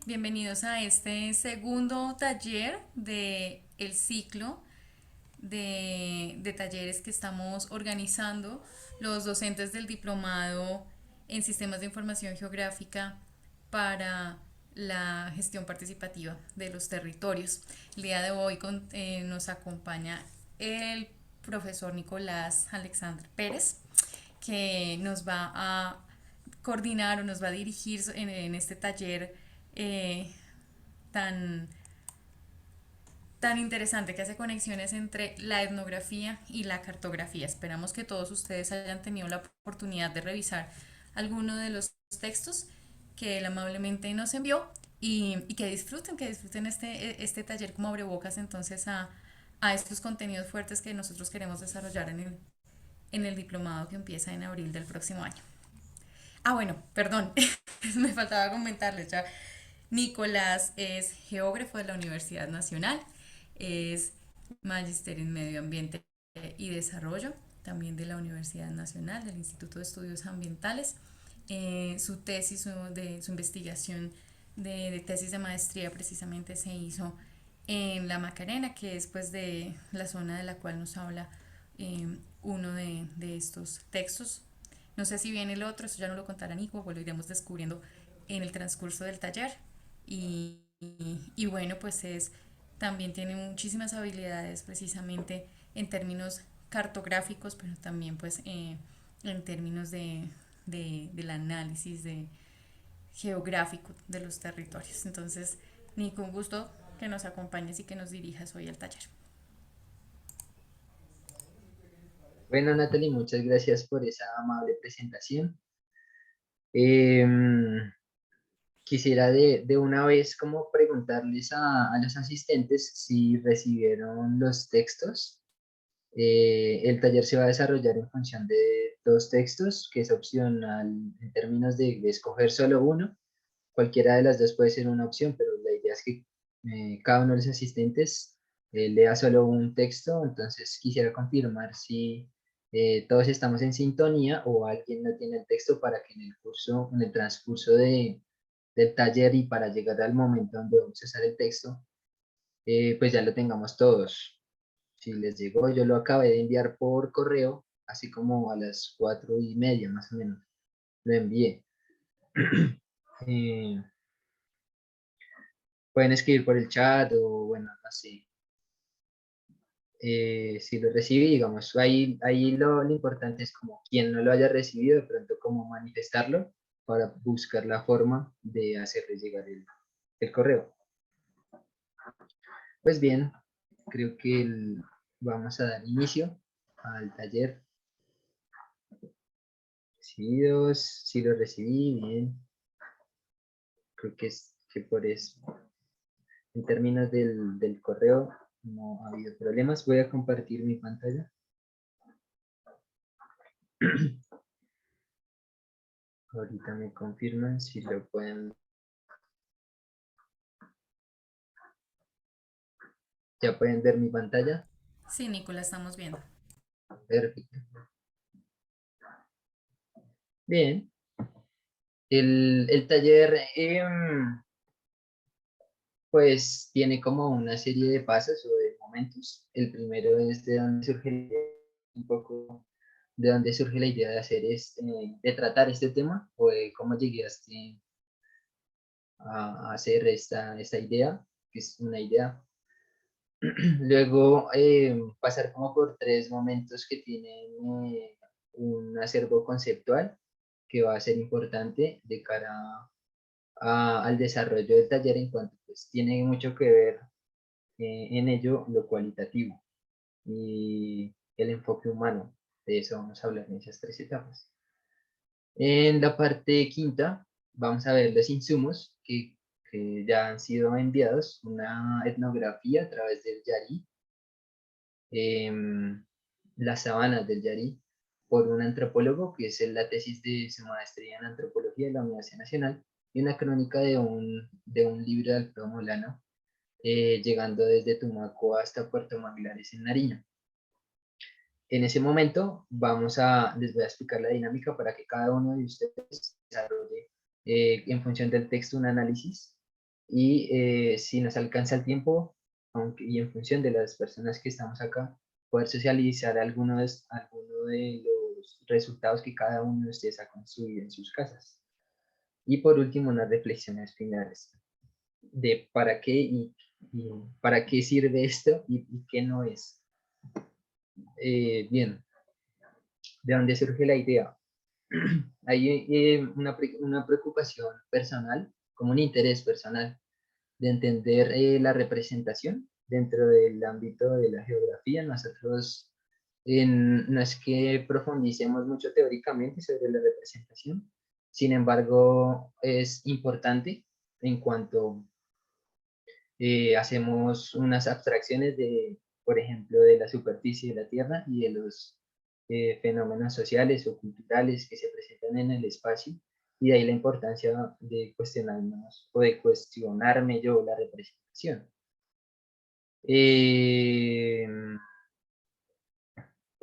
Bienvenidos a este segundo taller de el ciclo de talleres que estamos organizando los docentes del diplomado en sistemas de información geográfica para la gestión participativa de los territorios. El día de hoy nos acompaña el profesor Nicolás Alexander Pérez, que nos va a coordinar o nos va a dirigir en este taller eh, tan, tan interesante que hace conexiones entre la etnografía y la cartografía. Esperamos que todos ustedes hayan tenido la oportunidad de revisar alguno de los textos que él amablemente nos envió y que disfruten este taller como abrebocas entonces a estos contenidos fuertes que nosotros queremos desarrollar en el diplomado que empieza en abril del próximo año. Ah, bueno, perdón, me faltaba comentarles ya. Nicolás es geógrafo de la Universidad Nacional, es magíster en Medio Ambiente y Desarrollo, también de la Universidad Nacional, del Instituto de Estudios Ambientales. Su tesis, su investigación de tesis de maestría precisamente se hizo en La Macarena, que es pues de la zona de la cual nos habla uno de estos textos. No sé si viene el otro, eso ya no lo contará Nico, pues lo iremos descubriendo en el transcurso del taller. Y bueno, pues también tiene muchísimas habilidades precisamente en términos cartográficos, pero también pues en términos del análisis geográfico de los territorios. Entonces, Nico, un gusto que nos acompañes y que nos dirijas hoy al taller. Bueno, Natalie, muchas gracias por esa amable presentación. Em, Quisiera de una vez como preguntarles a los asistentes si recibieron los textos. El taller se va a desarrollar en función de dos textos, que es opcional en términos de escoger solo uno. Cualquiera de las dos puede ser una opción, pero la idea es que cada uno de los asistentes lea solo un texto. Entonces quisiera confirmar si todos estamos en sintonía o alguien no tiene el texto para que en el curso, en el transcurso del taller y para llegar al momento donde vamos a usar el texto, pues ya lo tengamos todos. Si les llegó, yo lo acabé de enviar por correo, así como a las 4:30 más o menos, lo envié. Eh, Pueden escribir por el chat o bueno, no sé. Si lo recibí, digamos, ahí lo importante es como quien no lo haya recibido, de pronto como manifestarlo para buscar la forma de hacerle llegar el correo. Pues bien, creo que vamos a dar inicio al taller. Recibidos, si lo recibí, bien. Creo que es que por eso, en términos del correo, no ha habido problemas. Voy a compartir mi pantalla. Ahorita me confirman si lo pueden. Ya pueden ver mi pantalla. Sí, Nico, la estamos viendo. Perfecto. Bien. El taller, pues, tiene como una serie de pasos o de momentos. El primero es de donde surge un poco de dónde surge la idea de hacer de tratar este tema o de cómo llegué a hacer esta idea, que es una idea. Luego pasar como por tres momentos que tienen un acervo conceptual que va a ser importante de cara al desarrollo del taller en cuanto pues tiene mucho que ver en ello lo cualitativo y el enfoque humano. De eso vamos a hablar en esas tres etapas. En la parte quinta vamos a ver los insumos que ya han sido enviados, una etnografía a través del YARI, em, las sabanas del Yari, por un antropólogo, que es la tesis de su maestría en antropología de la Universidad Nacional, y una crónica de un libro de Alfredo Molano, llegando desde Tumaco hasta Puerto Manglares en Nariño. En ese momento les voy a explicar la dinámica para que cada uno de ustedes desarrolle en función del texto un análisis y si nos alcanza el tiempo, y en función de las personas que estamos acá, poder socializar alguno de los resultados que cada uno de ustedes ha construido en sus casas. Y por último, unas reflexiones finales de para qué y para qué sirve esto y qué no es. Bien, ¿de dónde surge la idea? Hay una preocupación personal, como un interés personal de entender la representación dentro del ámbito de la geografía. Nosotros no es que profundicemos mucho teóricamente sobre la representación, sin embargo es importante en cuanto hacemos unas abstracciones de, por ejemplo, de la superficie de la Tierra y de los fenómenos sociales o culturales que se presentan en el espacio, y de ahí la importancia de cuestionarnos o de cuestionarme yo la representación. Eh,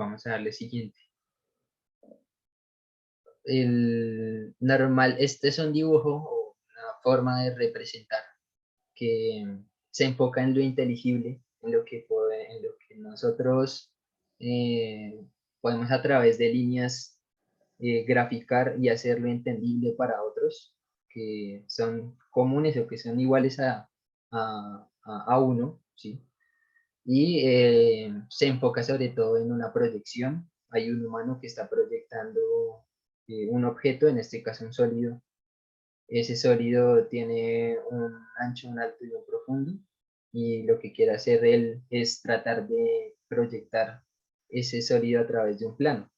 Vamos a darle siguiente. El normal, este es un dibujo o una forma de representar que se enfoca en lo inteligible, en lo que nosotros podemos a través de líneas graficar y hacerlo entendible para otros que son comunes o que son iguales a uno, ¿sí? Y se enfoca sobre todo en una proyección. Hay un humano que está proyectando un objeto, en este caso un sólido. Ese sólido tiene un ancho, un alto y un profundo, y lo que quiere hacer él es tratar de proyectar ese sólido a través de un plano.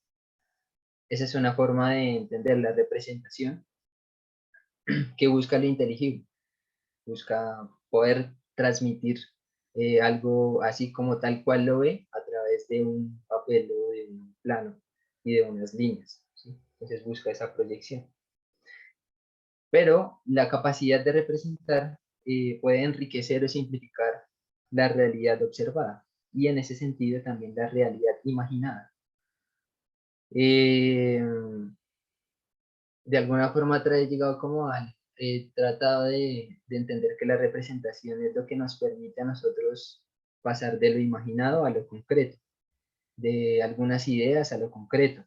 Esa es una forma de entender la representación que busca lo inteligible, busca poder transmitir algo así como tal cual lo ve a través de un papel o de un plano y de unas líneas, ¿sí? Entonces busca esa proyección. Pero la capacidad de representar puede enriquecer o simplificar la realidad observada y en ese sentido también la realidad imaginada. Eh, de alguna forma he llegado como al tratado de entender que la representación es lo que nos permite a nosotros pasar de lo imaginado a lo concreto, de algunas ideas a lo concreto,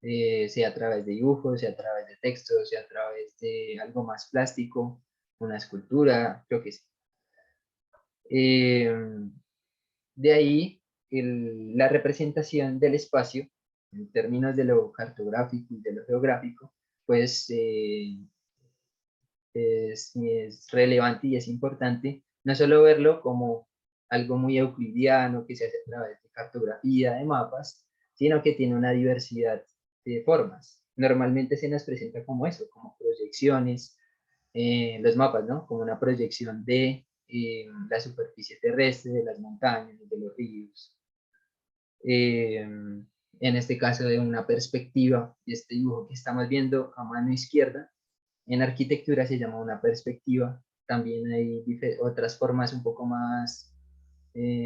sea a través de dibujos, sea a través de textos, sea a través de algo más plástico, una escultura, yo qué sé. Eh, de ahí la representación del espacio, en términos de lo cartográfico y de lo geográfico, pues es relevante y es importante no solo verlo como algo muy euclidiano que se hace a través de cartografía, de mapas, sino que tiene una diversidad de formas. Normalmente se nos presenta como eso, como proyecciones, los mapas, ¿no? Como una proyección de la superficie terrestre, de las montañas, de los ríos. En este caso de una perspectiva, este dibujo que estamos viendo a mano izquierda, en arquitectura se llama una perspectiva. También hay otras formas un poco más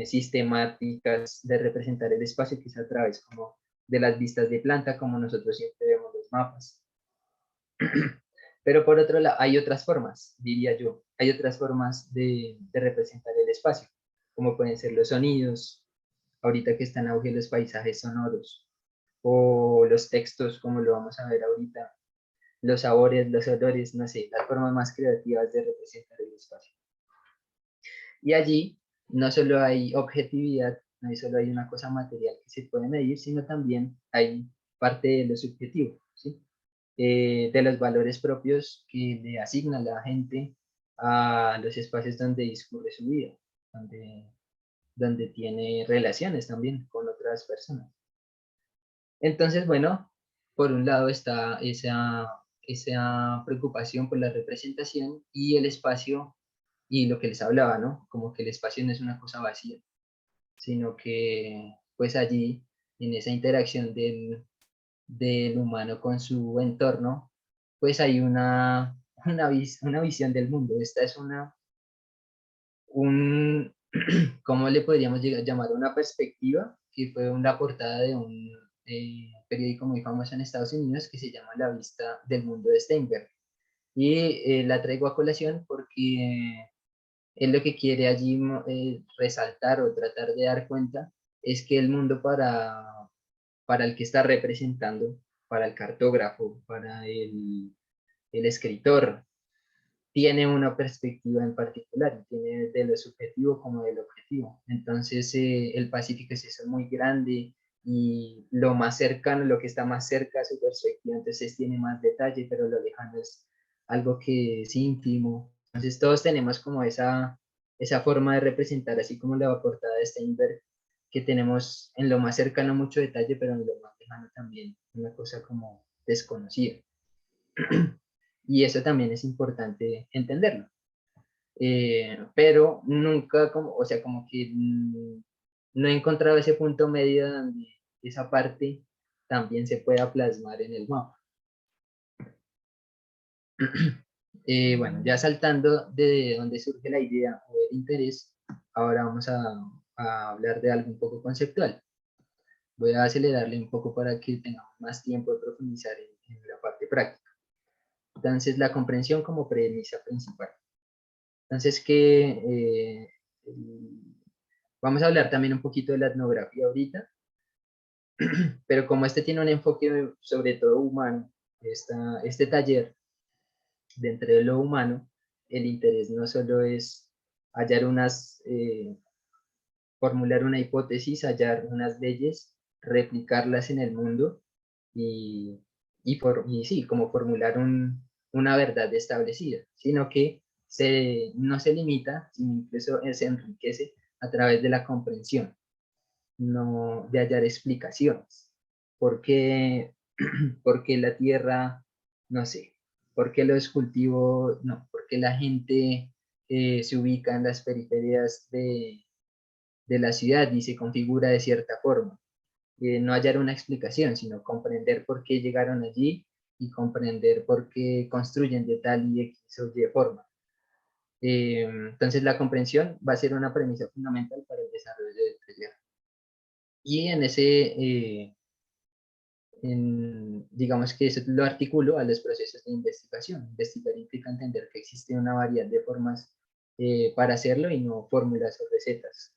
sistemáticas de representar el espacio, que es a través como de las vistas de planta, como nosotros siempre vemos los mapas. Pero por otro lado, hay otras formas, diría yo, hay otras formas de representar el espacio, como pueden ser los sonidos, ahorita que están en auge los paisajes sonoros, o los textos, como lo vamos a ver ahorita, los sabores, los olores, no sé, las formas más creativas de representar el espacio. Y allí no solo hay objetividad, no solo hay una cosa material que se puede medir, sino también hay parte de lo subjetivo, ¿sí? De los valores propios que le asigna la gente a los espacios donde discurre su vida, donde tiene relaciones también con otras personas. Entonces, bueno, por un lado está esa preocupación por la representación y el espacio y lo que les hablaba, ¿no? Como que el espacio no es una cosa vacía, sino que pues allí, en esa interacción del humano con su entorno, pues hay una visión del mundo. Esta es un, ¿cómo le podríamos llamar? Una perspectiva que fue una portada de un periódico muy famoso en Estados Unidos que se llama La Vista del Mundo de Steinberg. Y la traigo a colación porque él lo que quiere allí resaltar o tratar de dar cuenta es que el mundo para el que está representando, para el cartógrafo, para el escritor, tiene una perspectiva en particular, tiene de lo subjetivo como del objetivo. Entonces, el Pacífico es eso muy grande y lo más cercano, lo que está más cerca a su perspectiva, entonces tiene más detalle, pero lo lejano es algo que es íntimo. Entonces, todos tenemos como esa forma de representar, así como la portada de Steinberg, que tenemos en lo más cercano mucho detalle, pero en lo más lejano también una cosa como desconocida. Y eso también es importante entenderlo. Pero nunca, como, o sea, como que no he encontrado ese punto medio donde esa parte también se pueda plasmar en el mapa. Bueno, ya saltando de donde surge la idea o el interés, ahora vamos a hablar de algo un poco conceptual. Voy a acelerarle un poco para que tengamos más tiempo de profundizar en la parte práctica. Entonces, la comprensión como premisa principal. Entonces, vamos a hablar también un poquito de la etnografía ahorita, pero como este tiene un enfoque sobre todo humano, este taller dentro de lo humano, el interés no solo es hallar formular una hipótesis, hallar unas leyes, replicarlas en el mundo y, y sí, como formular una verdad establecida, sino que no se limita, sino incluso se enriquece a través de la comprensión, no de hallar explicaciones. ¿Por qué, por qué la tierra, no sé, por qué los cultivos, no, por qué la gente se ubica en las periferias de la ciudad y se configura de cierta forma? No hallar una explicación, sino comprender por qué llegaron allí y comprender por qué construyen de tal y X o Y forma. Entonces la comprensión va a ser una premisa fundamental para el desarrollo del taller. Y digamos que eso lo articulo a los procesos de investigación. Investigar implica entender que existe una variedad de formas para hacerlo y no fórmulas o recetas.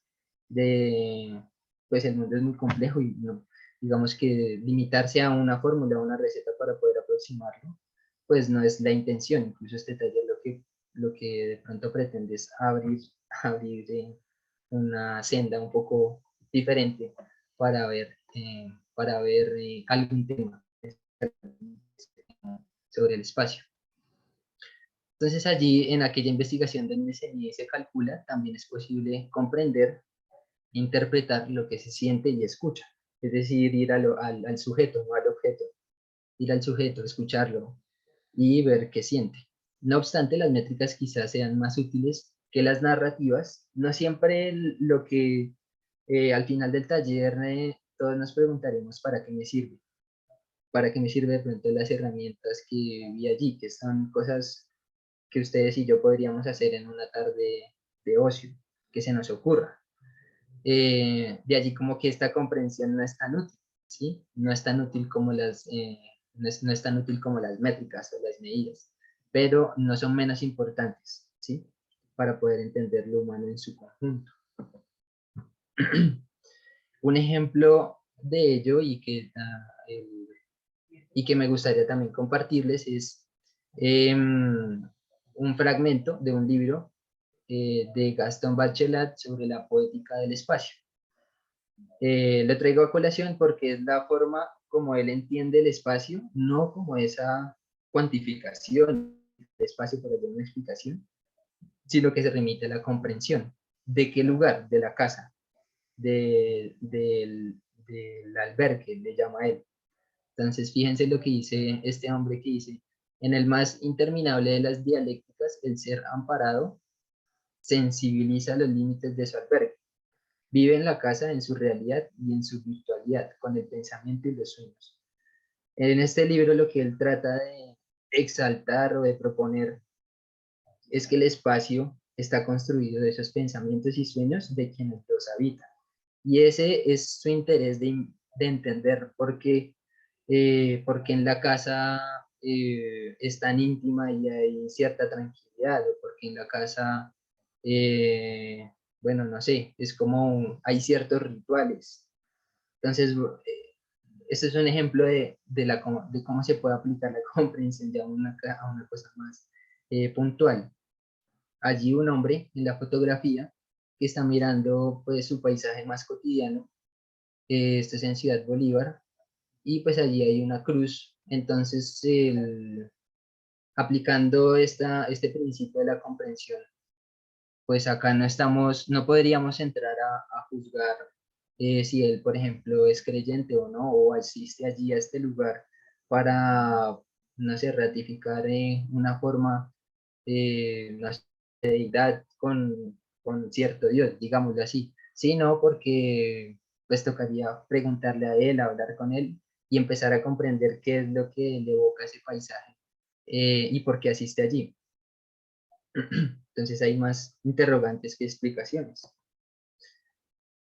Pues el mundo es muy complejo y no, digamos que limitarse a una fórmula o una receta para poder aproximarlo, pues no es la intención. Incluso este taller lo que de pronto pretende es abrir una senda un poco diferente para ver algún tema sobre el espacio. Entonces allí, en aquella investigación donde se calcula, también es posible comprender, interpretar lo que se siente y escucha. Es decir, ir al sujeto, no al objeto. Ir al sujeto, escucharlo y ver qué siente. No obstante, las métricas quizás sean más útiles que las narrativas. No siempre lo que al final del taller todos nos preguntaremos para qué me sirve. ¿Para qué me sirve de pronto las herramientas que vi allí? Que son cosas que ustedes y yo podríamos hacer en una tarde de ocio, que se nos ocurra. De allí como que esta comprensión no es tan útil, ¿sí? No es tan útil como no es tan útil como las métricas o las medidas, pero no son menos importantes, ¿sí? Para poder entender lo humano en su conjunto. Un ejemplo de ello y que me gustaría también compartirles es un fragmento de un libro de Gaston Bachelard sobre la poética del espacio. Lo traigo a colación porque es la forma como él entiende el espacio, no como esa cuantificación del espacio para dar una explicación, sino que se remite a la comprensión de qué lugar de la casa, del albergue, le llama él. Entonces, fíjense lo que dice este hombre que dice, en el más interminable de las dialécticas, el ser amparado sensibiliza los límites de su albergue. Vive en la casa, en su realidad y en su virtualidad, con el pensamiento y los sueños. En este libro lo que él trata de exaltar o de proponer es que el espacio está construido de esos pensamientos y sueños de quienes los habitan. Y ese es su interés de entender por qué en la casa es tan íntima y hay cierta tranquilidad, o porque en la casa, bueno, no sé, es como hay ciertos rituales. Entonces, este es un ejemplo de cómo se puede aplicar la comprensión ya a una cosa más puntual. Allí un hombre en la fotografía que está mirando pues su paisaje más cotidiano, esto es en Ciudad Bolívar, y pues allí hay una cruz. Entonces, aplicando este principio de la comprensión, pues acá no podríamos entrar a juzgar si él, por ejemplo, es creyente o no, o asiste allí a este lugar para, no sé, ratificar una forma, no sé, de deidad con cierto Dios, digámoslo así, sino porque pues tocaría preguntarle a él, hablar con él y empezar a comprender qué es lo que le evoca ese paisaje y por qué asiste allí. Entonces hay más interrogantes que explicaciones.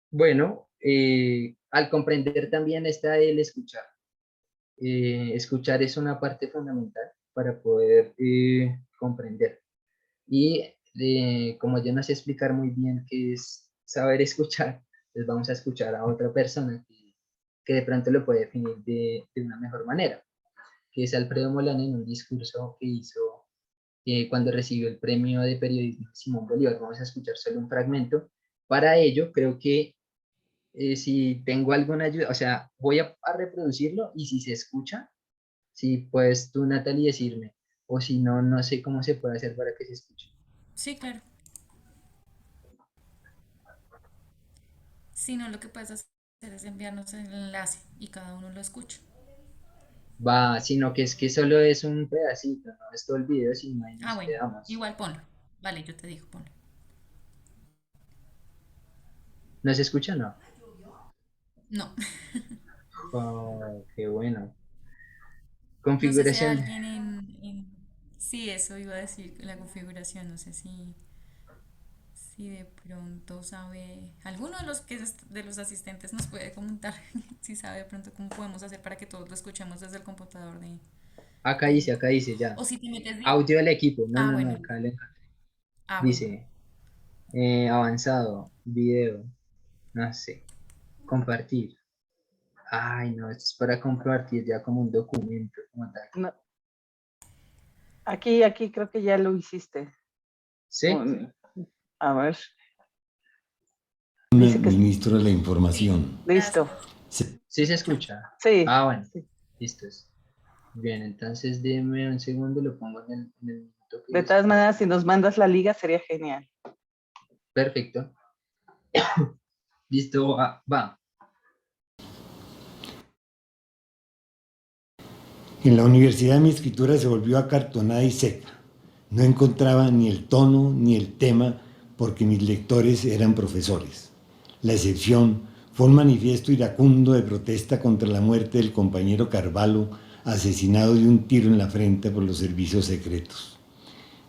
Bueno, al comprender también está el escuchar. Escuchar es una parte fundamental para poder comprender. Y como yo no sé explicar muy bien qué es saber escuchar, pues vamos a escuchar a otra persona que de pronto lo puede definir de una mejor manera, que es Alfredo Molano en un discurso que hizo cuando recibió el premio de periodismo Simón Bolívar. Vamos a escuchar solo un fragmento. Para ello, creo que si tengo alguna ayuda, o sea, voy a reproducirlo y si se escucha, si puedes tú, Natalie, decirme, o si no, no sé cómo se puede hacer para que se escuche. Sí, claro. Si no, lo que puedes hacer es enviarnos el enlace y cada uno lo escucha. Va, sino que es que solo es un pedacito, no es todo el video, sino ahí Ah, nos bueno, quedamos. igual ponlo. Vale, yo te digo, ponlo. ¿No se escucha? No. No, Oh, qué bueno. no sé si Configuración. alguien Sí, eso iba a decir, la configuración, no sé si de pronto sabe, alguno de los de los asistentes nos puede comentar si sabe de pronto cómo podemos hacer para que todos lo escuchemos desde el computador de... Acá dice ya. O si te metes bien. Audio del equipo. No, Ah, no, no, bueno, acá le encontré. ah, bueno. Dice, avanzado, video, no sé, compartir. Ay, no, esto es para compartir ya como un documento, como tal. No, aquí creo que ya lo hiciste. ¿Sí? A ver. Dice que Ministro de la Sí, Información. listo. gracias. Sí se Escuchamos. escucha. Sí. Ah, bueno, Sí. listos. Bien, entonces deme un segundo, lo pongo en el minuto que De les todas pongo. maneras, si nos mandas la liga sería genial. Perfecto. Listo, va. En la universidad mi escritura se volvió acartonada y seca. No encontraba ni el tono ni el tema porque mis lectores eran profesores. La excepción fue un manifiesto iracundo de protesta contra la muerte del compañero Carvalho, asesinado de un tiro en la frente por los servicios secretos.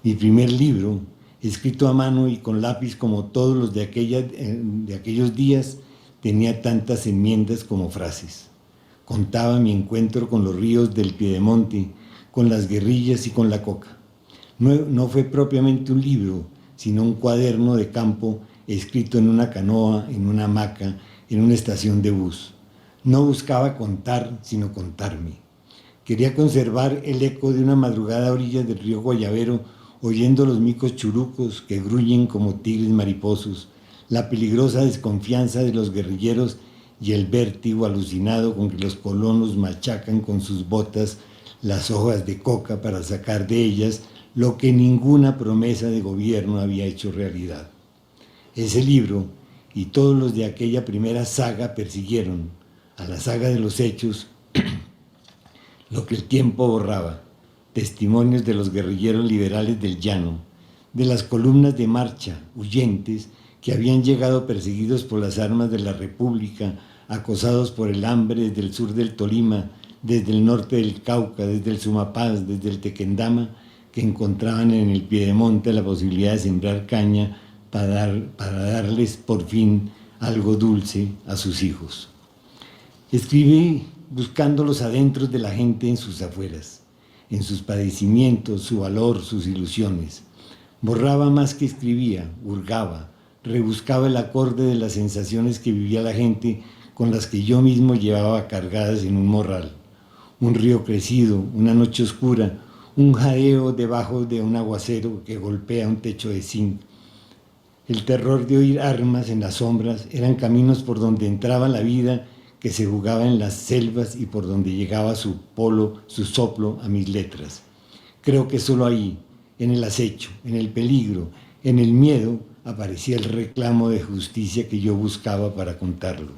Mi primer libro, escrito a mano y con lápiz como todos los de aquellos días, tenía tantas enmiendas como frases. Contaba mi encuentro con los ríos del Piedemonte, con las guerrillas y con la coca. No fue propiamente un libro, sino un cuaderno de campo escrito en una canoa, en una hamaca, en una estación de bus. No buscaba contar, sino contarme. Quería conservar el eco de una madrugada a orillas del río Guayavero, oyendo los micos churucos que gruñen como tigres mariposos, la peligrosa desconfianza de los guerrilleros y el vértigo alucinado con que los colonos machacan con sus botas las hojas de coca para sacar de ellas lo que ninguna promesa de gobierno había hecho realidad. Ese libro y todos los de aquella primera saga persiguieron, a la saga de los hechos, lo que el tiempo borraba, testimonios de los guerrilleros liberales del llano, de las columnas de marcha, huyentes, que habían llegado perseguidos por las armas de la República, acosados por el hambre desde el sur del Tolima, desde el norte del Cauca, desde el Sumapaz, desde el Tequendama, que encontraban en el Piedemonte la posibilidad de sembrar caña para darles por fin algo dulce a sus hijos. Escribí buscando los adentros de la gente en sus afueras. en sus padecimientos, su valor, sus ilusiones. Borraba más que escribía, hurgaba, rebuscaba el acorde de las sensaciones que vivía la gente con las que yo mismo llevaba cargadas en un morral. Un río crecido, una noche oscura, un jadeo debajo de un aguacero que golpea un techo de zinc. El terror de oír armas en las sombras eran caminos por donde entraba la vida que se jugaba en las selvas y por donde llegaba su polo, su soplo a mis letras. Creo que solo ahí, en el acecho, en el peligro, en el miedo, aparecía el reclamo de justicia que yo buscaba para contarlo.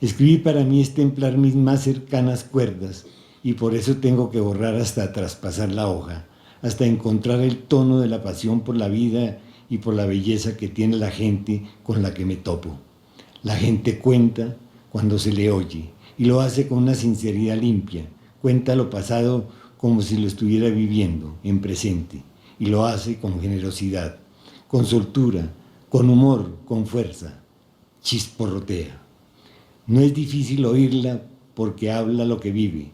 Escribir para mí es templar mis más cercanas cuerdas y por eso tengo que borrar hasta traspasar la hoja, hasta encontrar el tono de la pasión por la vida y por la belleza que tiene la gente con la que me topo. La gente cuenta cuando se le oye y lo hace con una sinceridad limpia. Cuenta lo pasado como si lo estuviera viviendo en presente y lo hace con generosidad, con soltura, con humor, con fuerza. Chisporrotea. No es difícil oírla porque habla lo que vive.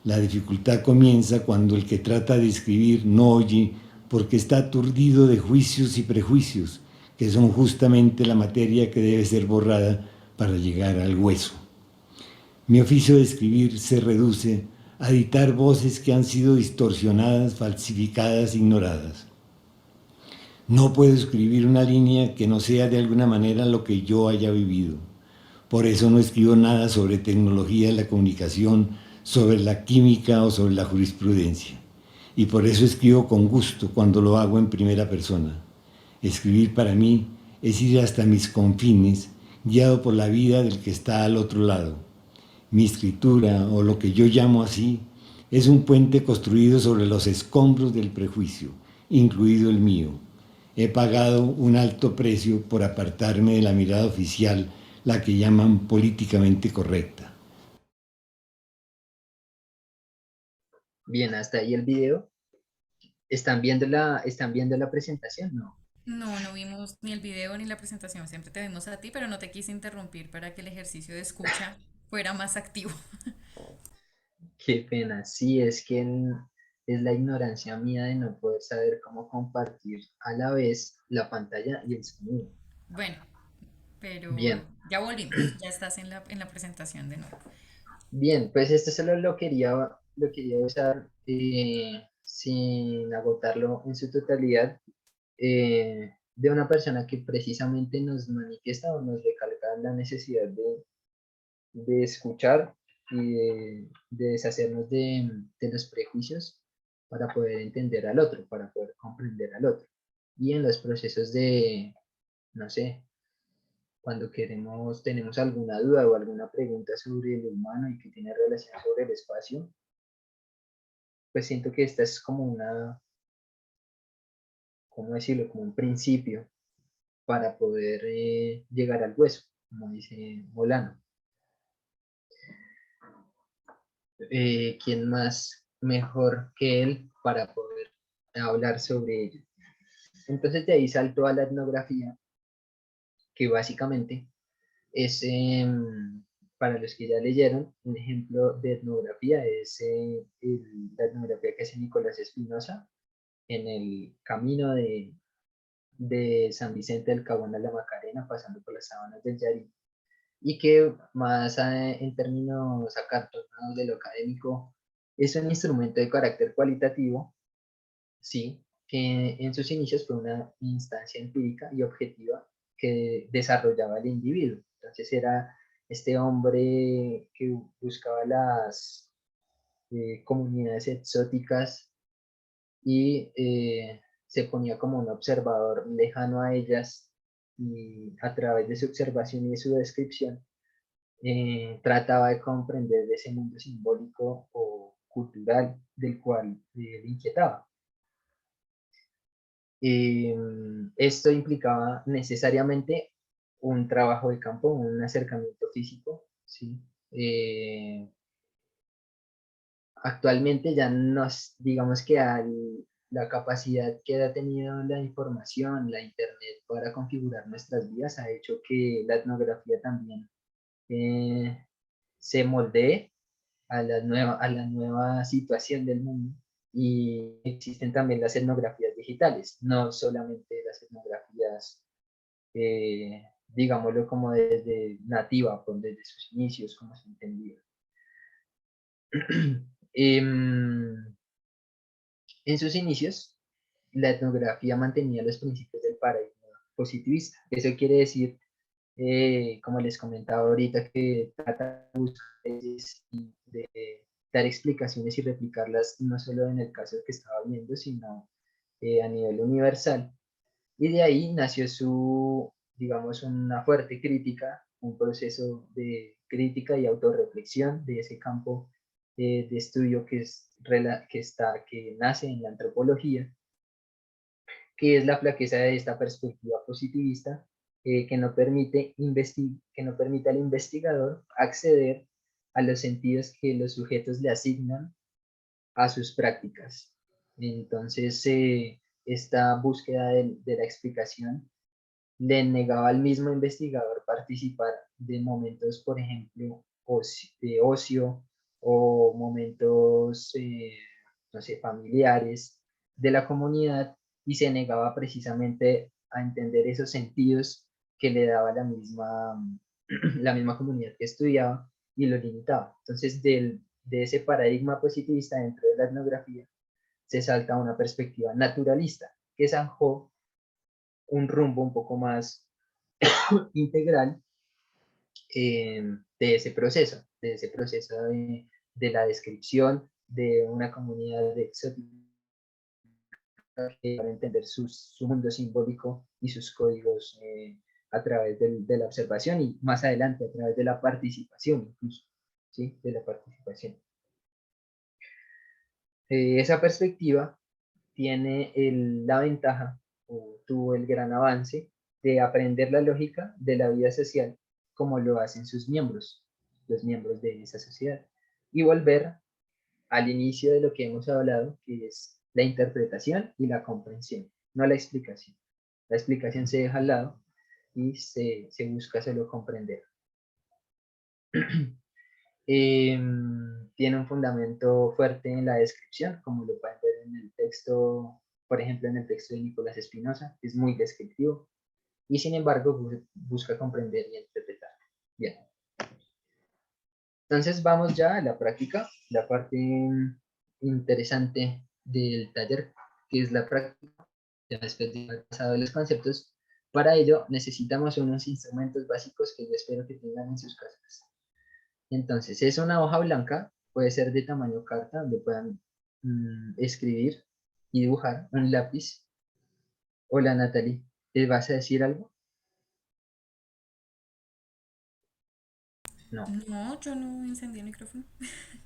La dificultad comienza cuando el que trata de escribir no oye porque está aturdido de juicios y prejuicios, que son justamente la materia que debe ser borrada para llegar al hueso. Mi oficio de escribir se reduce a editar voces que han sido distorsionadas, falsificadas, ignoradas. No puedo escribir una línea que no sea de alguna manera lo que yo haya vivido. Por eso no escribo nada sobre tecnología de la comunicación, sobre la química o sobre la jurisprudencia. Y por eso escribo con gusto cuando lo hago en primera persona. Escribir para mí es ir hasta mis confines, guiado por la vida del que está al otro lado. Mi escritura, o lo que yo llamo así, es un puente construido sobre los escombros del prejuicio, incluido el mío. He pagado un alto precio por apartarme de la mirada oficial, la que llaman políticamente correcta. Bien, hasta ahí el video. ¿Están viendo la presentación? No. No, no vimos ni el video ni la presentación, siempre te vimos a ti, pero no te quise interrumpir para que el ejercicio de escucha fuera más activo. Qué pena. Sí, es que es la ignorancia mía de no poder saber cómo compartir a la vez la pantalla y el sonido. Bueno, pero Bien, ya volvimos, ya estás en la presentación de nuevo. bien, pues esto solo lo quería usar sin agotarlo en su totalidad, de una persona que precisamente nos manifiesta o nos recalca la necesidad de escuchar y de deshacernos de los prejuicios para poder entender al otro, para poder comprender al otro. Y en los procesos de, no sé, cuando tenemos alguna duda o alguna pregunta sobre el humano y que tiene relación sobre el espacio, pues siento que esta es como ¿cómo decirlo? Como un principio para poder llegar al hueso, como dice Molano. ¿Quién más mejor que él para poder hablar sobre ello? Entonces de ahí salto a la etnografía, que básicamente es, para los que ya leyeron, un ejemplo de etnografía es la etnografía que hace Nicolás Espinosa en el camino de San Vicente del Caguán a la Macarena, pasando por las sabanas del Yari, y que más en términos acartonados de lo académico es un instrumento de carácter cualitativo, sí, que en sus inicios fue una instancia empírica y objetiva que desarrollaba el individuo. Entonces era este hombre que buscaba las comunidades exóticas y se ponía como un observador lejano a ellas y a través de su observación y de su descripción trataba de comprender ese mundo simbólico o cultural del cual le inquietaba. Esto implicaba necesariamente un trabajo de campo, un acercamiento físico, ¿sí? Actualmente ya nos, digamos que la capacidad que ha tenido la información, la internet para configurar nuestras vidas ha hecho que la etnografía también se moldee a la nueva situación del mundo. Y existen también las etnografías digitales, no solamente las etnografías, digámoslo como desde nativa, pues desde sus inicios, como se entendía. En sus inicios, la etnografía mantenía los principios del paradigma positivista. Eso quiere decir, como les comentaba ahorita, que trata de buscar de dar explicaciones y replicarlas no solo en el caso que estaba viendo, sino a nivel universal. Y de ahí nació su, digamos, una fuerte crítica, un proceso de crítica y autorreflexión de ese campo de estudio que nace en la antropología, que es la flaqueza de esta perspectiva positivista, que no permite al investigador acceder a los sentidos que los sujetos le asignan a sus prácticas. Entonces, esta búsqueda de la explicación le negaba al mismo investigador participar de momentos, por ejemplo, de ocio o momentos, no sé, familiares de la comunidad, y se negaba precisamente a entender esos sentidos que le daba la misma comunidad que estudiaba, y lo limitaba. Entonces, de ese paradigma positivista dentro de la etnografía, se salta a una perspectiva naturalista que zanjó un rumbo un poco más integral, de ese proceso de la descripción de una comunidad de exótica, para entender su mundo simbólico y sus códigos, a través de la observación, y más adelante a través de la participación incluso, ¿sí? De la participación. Esa perspectiva tiene la ventaja, o tuvo el gran avance, de aprender la lógica de la vida social como lo hacen sus miembros, los miembros de esa sociedad, y volver al inicio de lo que hemos hablado, que es la interpretación y la comprensión, no la explicación. La explicación se deja al lado y se busca solo comprender. Tiene un fundamento fuerte en la descripción, como lo pueden ver en el texto, por ejemplo, en el texto de Nicolás Espinosa, es muy descriptivo, y sin embargo busca comprender y interpretar. Bien. Entonces vamos ya a la práctica, la parte interesante del taller, que es la práctica, ya después de haber pasado los conceptos. Para ello necesitamos unos instrumentos básicos que yo espero que tengan en sus casas. Entonces, es una hoja blanca, puede ser de tamaño carta, donde puedan escribir y dibujar, un lápiz. Hola, Natalie, ¿te vas a decir algo? No. No, yo no encendí el micrófono.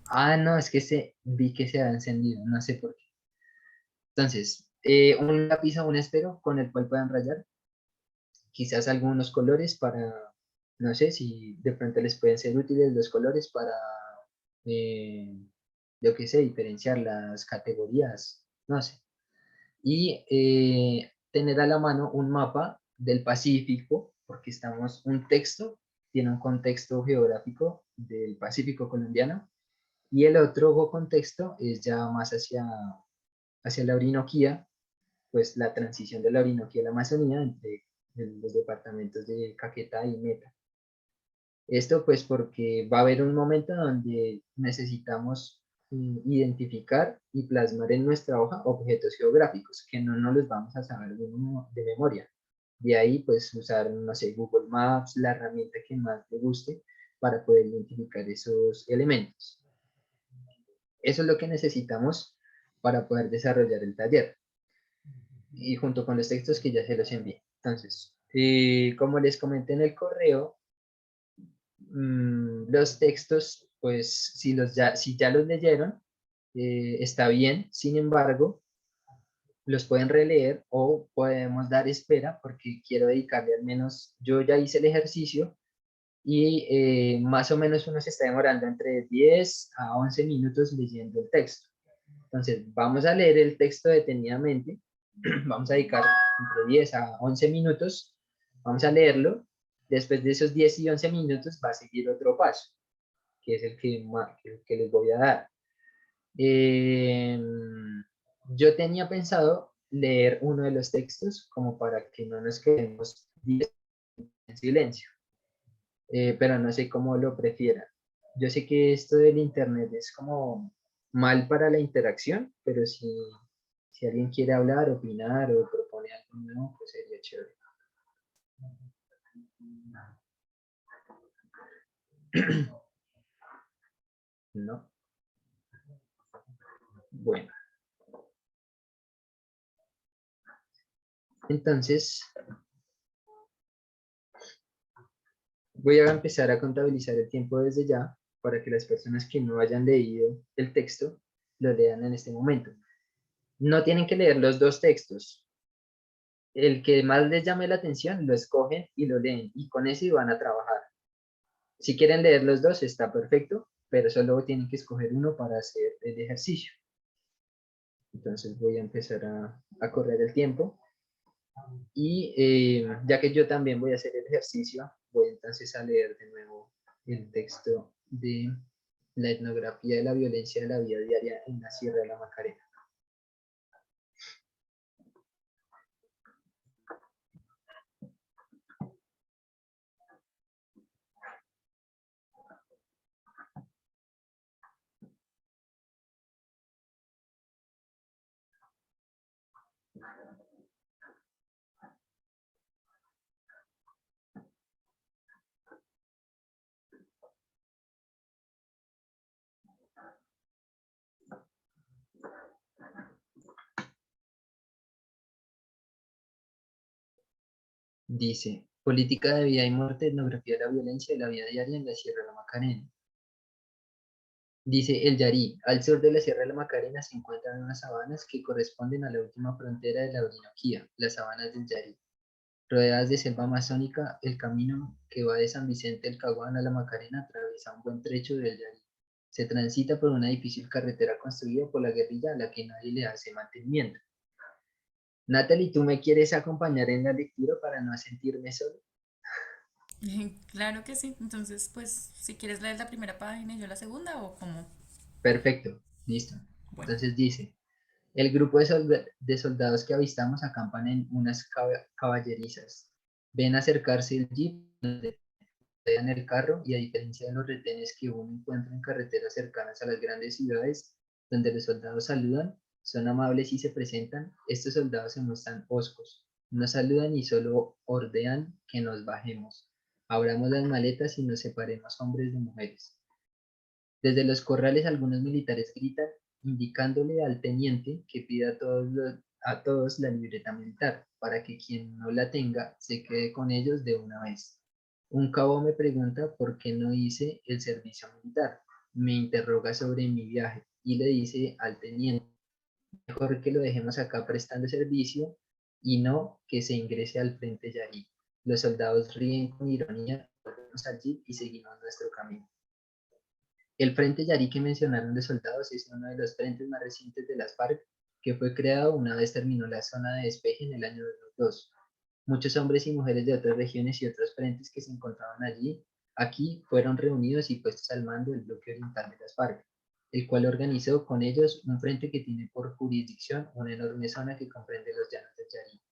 Ah, no, es que vi que se ha encendido, no sé por qué. Entonces, un lápiz o un esfero con el cual puedan rayar, quizás algunos colores para, no sé si de pronto les pueden ser útiles los colores para, eh, yo qué sé, diferenciar las categorías, no sé. Y tener a la mano un mapa del Pacífico, porque un texto tiene un contexto geográfico del Pacífico colombiano, y el otro contexto es ya más hacia la Orinoquía, pues la transición de la Orinoquía a la Amazonía, entre los departamentos de Caquetá y Meta. Esto pues porque va a haber un momento donde necesitamos identificar y plasmar en nuestra hoja objetos geográficos que no nos los vamos a saber de memoria. De ahí pues usar, no sé, Google Maps, la herramienta que más te guste para poder identificar esos elementos. Eso es lo que necesitamos para poder desarrollar el taller, y junto con los textos que ya se los envié. Entonces, como les comenté en el correo, los textos, pues si ya los leyeron, está bien. Sin embargo, los pueden releer o podemos dar espera, porque quiero dedicarle al menos, yo ya hice el ejercicio, y más o menos uno se está demorando entre 10 a 11 minutos leyendo el texto. Entonces, vamos a leer el texto detenidamente, vamos a dedicar entre 10 a 11 minutos, vamos a leerlo. Después de esos 10 y 11 minutos va a seguir otro paso. que es el que les voy a dar. Yo tenía pensado leer uno de los textos como para que no nos quedemos 10 en silencio, pero no sé cómo lo prefieran. Yo sé que esto del internet es como mal para la interacción, pero si alguien quiere hablar, opinar o propone algo nuevo, pues sería chévere. ¿No? Bueno, entonces voy a empezar a contabilizar el tiempo desde ya para que las personas que no hayan leído el texto lo lean en este momento. No tienen que leer los dos textos. El que más les llame la atención lo escogen y lo leen y con ese van a trabajar. Si quieren leer los dos está perfecto, pero solo tienen que escoger uno para hacer el ejercicio. Entonces voy a empezar a correr el tiempo y ya que yo también voy a hacer el ejercicio, voy entonces a leer de nuevo el texto de la etnografía de la violencia de la vida diaria en la Sierra de la Macarena. Dice, política de vida y muerte, etnografía de la violencia de la vida diaria en la Sierra de la Macarena. Dice el Yarí, al sur de la Sierra de la Macarena se encuentran unas sabanas que corresponden a la última frontera de la Orinoquía, las sabanas del Yarí. Rodeadas de selva amazónica, el camino que va de San Vicente del Caguán a la Macarena atraviesa un buen trecho del Yarí. Se transita por una difícil carretera construida por la guerrilla a la que nadie le hace mantenimiento. Natalie, ¿tú me quieres acompañar en la lectura para no sentirme solo? Claro que sí. Entonces, pues, si quieres leer la primera página y yo la segunda, o como. Perfecto, listo. Bueno. Entonces dice, el grupo de soldados que avistamos acampan en unas caballerizas. Ven acercarse el jeep, en el carro y a diferencia de los retenes que uno encuentra en carreteras cercanas a las grandes ciudades, donde los soldados saludan, son amables y se presentan, estos soldados se muestran hoscos, no saludan y solo ordenan que nos bajemos, abramos las maletas y nos separemos hombres de mujeres. Desde los corrales algunos militares gritan, indicándole al teniente que pida a todos la libreta militar, para que quien no la tenga se quede con ellos de una vez. Un cabo me pregunta por qué no hice el servicio militar. Me interroga sobre mi viaje y le dice al teniente, mejor que lo dejemos acá prestando servicio y no que se ingrese al frente Yarí. Los soldados ríen con ironía, volvemos allí y seguimos nuestro camino. El Frente Yarí que mencionaron de soldados es uno de los frentes más recientes de las FARC, que fue creado una vez terminó la zona de despeje en el año 2002. Muchos hombres y mujeres de otras regiones y otros frentes que se encontraban aquí fueron reunidos y puestos al mando del bloque oriental de las FARC, el cual organizó con ellos un frente que tiene por jurisdicción una enorme zona que comprende los llanos del Yarí.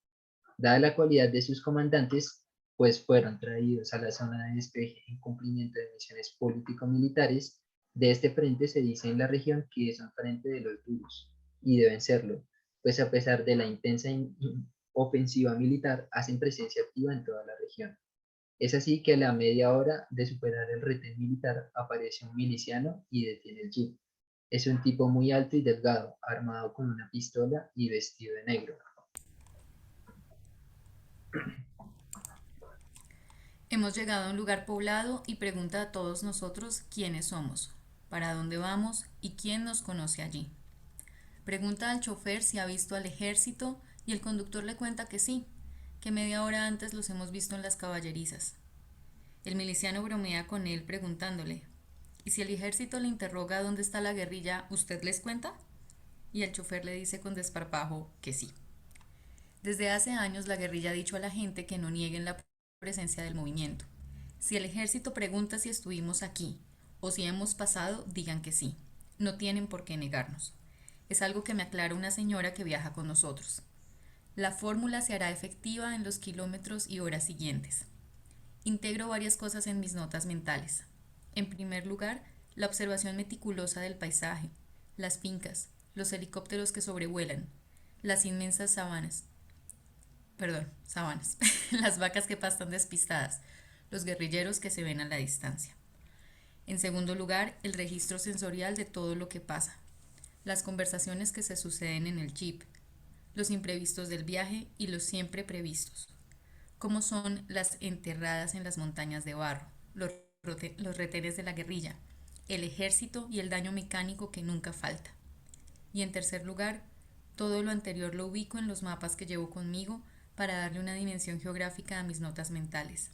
Dada la cualidad de sus comandantes, pues fueron traídos a la zona de despeje en cumplimiento de misiones político-militares, de este frente se dice en la región que es un frente de los duros, y deben serlo, pues a pesar de la intensa ofensiva militar, hacen presencia activa en toda la región. Es así que a la media hora de superar el retén militar aparece un miliciano y detiene el jeep. Es un tipo muy alto y delgado, armado con una pistola y vestido de negro. Hemos llegado a un lugar poblado y pregunta a todos nosotros quiénes somos, para dónde vamos y quién nos conoce allí. Pregunta al chofer si ha visto al ejército y el conductor le cuenta que sí, que media hora antes los hemos visto en las caballerizas. El miliciano bromea con él preguntándole, ¿y si el ejército le interroga dónde está la guerrilla, usted les cuenta? Y el chofer le dice con desparpajo que sí. Desde hace años la guerrilla ha dicho a la gente que no nieguen la presencia del movimiento. Si el ejército pregunta si estuvimos aquí O si hemos pasado, digan que sí. No tienen por qué negarnos. Es algo que me aclara una señora que viaja con nosotros. La fórmula se hará efectiva en los kilómetros y horas siguientes. Integro varias cosas en mis notas mentales. En primer lugar, la observación meticulosa del paisaje, las fincas, los helicópteros que sobrevuelan, las inmensas sabanas, las vacas que pastan despistadas, los guerrilleros que se ven a la distancia. En segundo lugar, el registro sensorial de todo lo que pasa, las conversaciones que se suceden en el jeep, los imprevistos del viaje y los siempre previstos, como son las enterradas en las montañas de barro, los retenes de la guerrilla, el ejército y el daño mecánico que nunca falta. Y en tercer lugar, todo lo anterior lo ubico en los mapas que llevo conmigo para darle una dimensión geográfica a mis notas mentales.